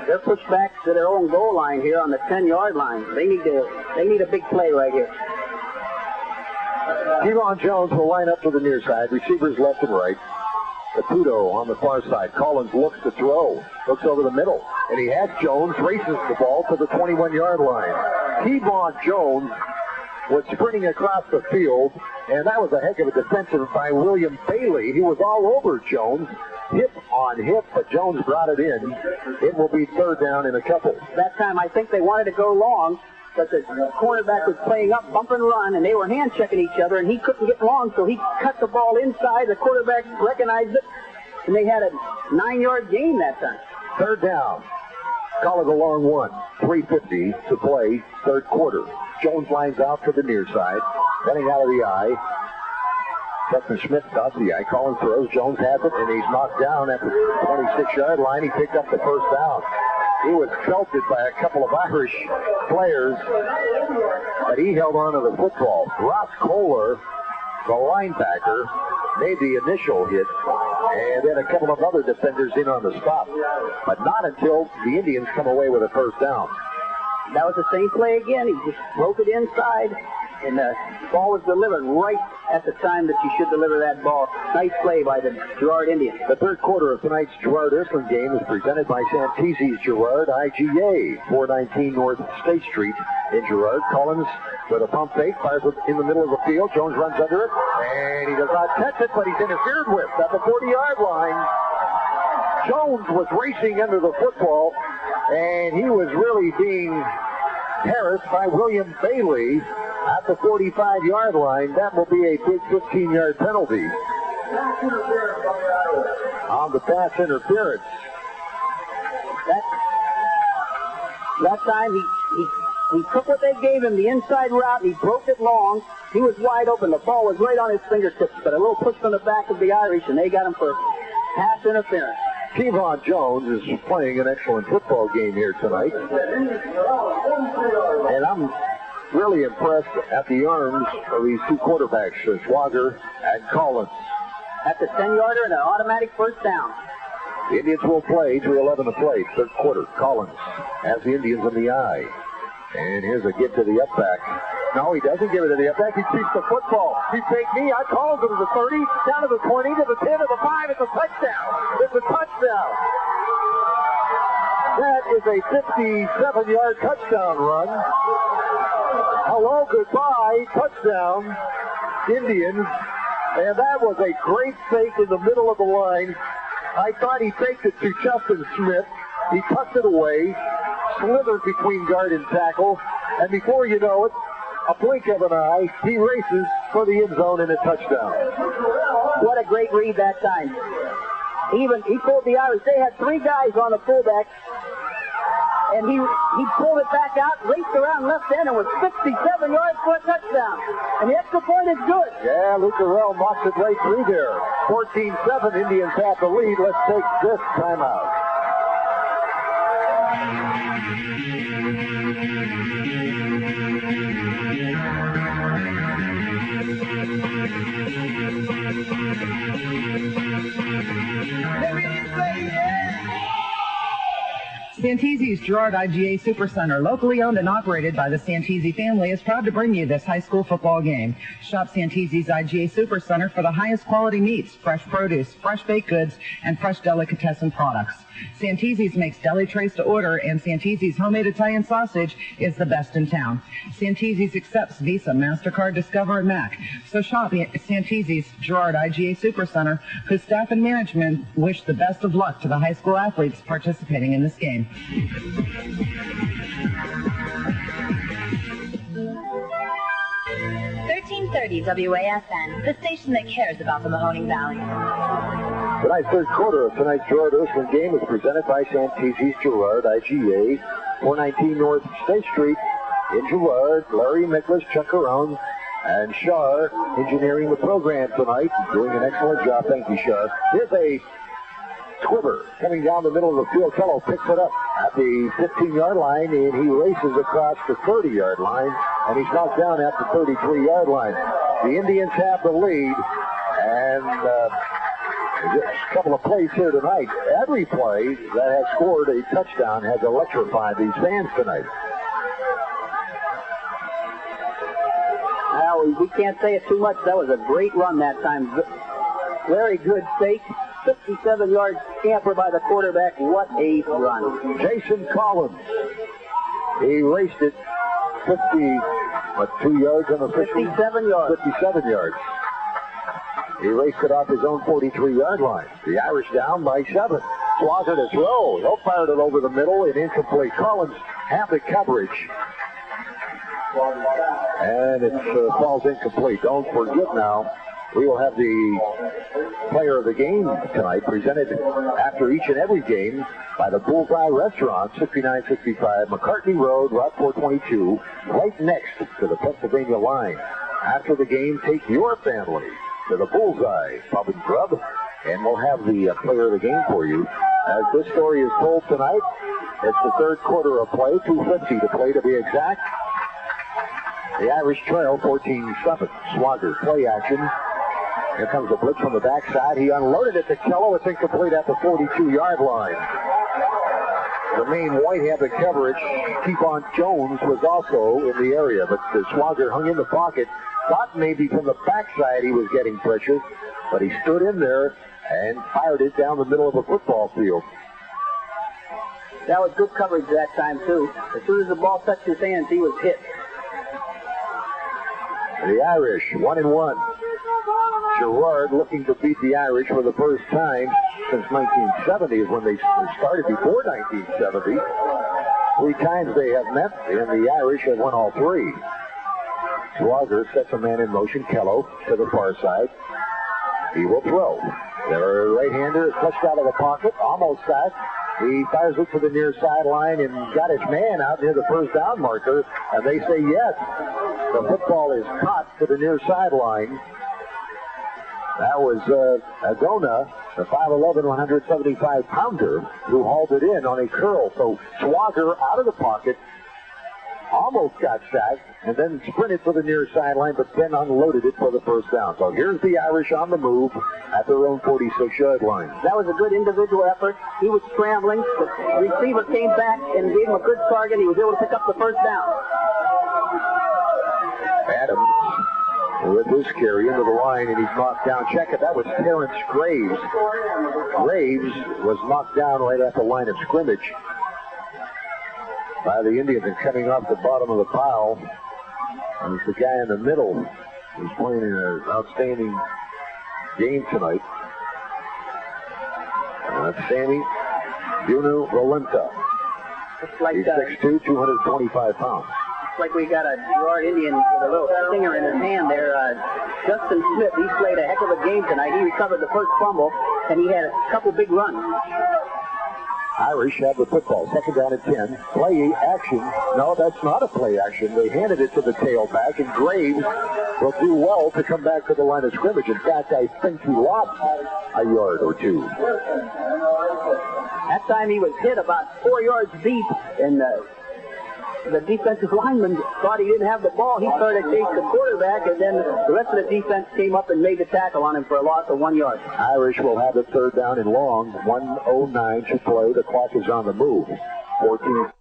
They're pushed back to their own goal line here on the 10-yard line. They need a big play right here. Devon Jones will line up to the near side. Receivers left and right. Caputo on the far side. Collins looks to throw. Looks over the middle. And he has Jones. Races the ball to the 21-yard line. Devon Jones was sprinting across the field. And that was a heck of a defensive by William Bailey. He was all over Jones. Hip on hip, but Jones brought it in. It will be third down in a couple. That time I think they wanted to go long, but the cornerback was playing up, bump and run, and they were hand-checking each other, and he couldn't get long, so he cut the ball inside. The quarterback recognized it, and they had a 9-yard gain that time. Third down. Call it a long one. 3:50 to play, third quarter. Jones lines out to the near side, running out of the eye. Justin Schmidt stops the eye. Collins throws. Jones has it, and he's knocked down at the 26-yard line. He picked up the first down. He was pelted by a couple of Irish players, but he held on to the football. Ross Kohler, the linebacker, made the initial hit, and then a couple of other defenders in on the stop, but not until the Indians come away with a first down. That was the same play again. He just broke it inside, and the ball was delivered right at the time that you should deliver that ball. Nice play by the Girard Indians. The third quarter of tonight's Girard Ursuline game is presented by Santese's Girard IGA, 419 North State Street in Girard. Collins with a pump fake, fires it in the middle of the field. Jones runs under it, and he does not catch it, but he's interfered with at the 40-yard line. Jones was racing under the football, and he was really being harassed by William Bailey at the 45-yard line. That will be a big 15-yard penalty on the pass interference. That time he took what they gave him, the inside route, and he broke it long. He was wide open. The ball was right on his fingertips, but a little push from the back of the Irish, and they got him for pass interference. Devon Jones is playing an excellent football game here tonight. And I'm really impressed at the arms of these two quarterbacks, Schwager and Collins. That's a 10-yarder and an automatic first down. The Indians will play, 3:11 to play, third quarter. Collins has the Indians in the eye. And here's a get to the up back. No, he doesn't give it to the up back. He keeps the football. He fake me. I call him to the 30, down to the 20, to the 10, to the 5. It's a touchdown. It's a touchdown. That is a 57-yard touchdown run. Hello, goodbye, touchdown, Indians. And that was a great fake in the middle of the line. I thought he faked it to Justin Smith. He tucked it away, slithered between guard and tackle, and before you know it, a blink of an eye, he races for the end zone and a touchdown. What a great read that time. He pulled the Irish. They had three guys on the fullback, and he pulled it back out, raced around left end, and was 57 yards for a touchdown. And the extra point is good. Yeah, Luke Carell knocks it right through there. 14-7, Indians have the lead. Let's take this timeout. Santese's Girard IGA Supercenter, locally owned and operated by the Santese family, is proud to bring you this high school football game. Shop Santese's IGA Supercenter for the highest quality meats, fresh produce, fresh baked goods, and fresh delicatessen products. Santese's makes deli trays to order, and Santese's homemade Italian sausage is the best in town. Santese's accepts Visa, MasterCard, Discover, and Mac. So shop Santese's Girard IGA Supercenter, whose staff and management wish the best of luck to the high school athletes participating in this game. 1330 WASN, the station that cares about the Mahoning Valley. Tonight's third quarter of tonight's Girard Ursuline game is presented by Santese's Girard IGA, 419 North State Street in Girard. Larry Miklas, Chuck Around, And Shar engineering the program tonight, doing an excellent job. Thank you, Shar. Here's a Twitter coming down the middle of the field. Kello picks it up at the 15-yard line, and he races across the 30-yard line, and he's knocked down at the 33-yard line. The Indians have the lead, and a couple of plays here tonight. Every play that has scored a touchdown has electrified these fans tonight. Well, we can't say it too much. That was a great run that time. Very good fake. 57-yard scamper by the quarterback. What a run. Jason Collins. He raced it 2 yards on the 57 yards. 57 yards. He raced it off his own 43-yard line. The Irish down by 7. Swagger to throw. He'll fire it over the middle and incomplete. Collins have the coverage. And it falls incomplete. Don't forget now, we will have the player of the game tonight presented after each and every game by the Bullseye Restaurant, 6965 McCartney Road, Route 422, right next to the Pennsylvania line. After the game, take your family to the Bullseye Pub and Grub, and we'll have the player of the game for you. As this story is told tonight, it's the third quarter of play, 2:50 to play to be exact. The Irish trail 14-7. Swagger, play action. Here comes the blitz from the backside. He unloaded it to Kello. It's incomplete at the 42-yard line. Jermaine White had the coverage. Keepon Jones was also in the area, but Swagger hung in the pocket. Thought maybe from the backside he was getting pressure, but he stood in there and fired it down the middle of the football field. That was good coverage that time, too. As soon as the ball touched his hands, he was hit. The Irish, 1-1. Girard looking to beat the Irish for the first time since 1970 is when they started before 1970. 3 times they have met, and the Irish have won all 3. Swagger sets a man in motion. Kello to the far side. He will throw. Their right-hander is touched out of the pocket, almost sacked. He fires it to the near sideline and got his man out near the first down marker, and they say yes. The football is caught to the near sideline. That was Agona, the 5'11", 175-pounder, who hauled it in on a curl. So Swagger out of the pocket, almost got sacked, and then sprinted for the near sideline, but then unloaded it for the first down. So here's the Irish on the move at their own 46-yard line. That was a good individual effort. He was scrambling. The receiver came back and gave him a good target. He was able to pick up the first down. Adams with his carry into the line, and he's knocked down. Check it, that was Terrence Graves. Graves was knocked down right at the line of scrimmage by the Indians, and coming off the bottom of the pile. And it's the guy in the middle who's playing an outstanding game tonight. Sammy Bunu Valenta. He's 6'2", 225 pounds. Like we got a Girard Indian with a little stinger in his hand there. Justin Smith, he played a heck of a game tonight. He recovered the first fumble, and he had a couple big runs. Irish have the football. Second down at 10. Play action. No, that's not a play action. They handed it to the tailback, and Graves will do well to come back to the line of scrimmage. In fact, I think he lost a yard or 2. That time he was hit about 4 yards deep, and the defensive lineman thought he didn't have the ball. He started to chase the quarterback, and then the rest of the defense came up and made the tackle on him for a loss of 1 yard. Irish will have it third down and long. 1:09 to play. The clock is on the move. 14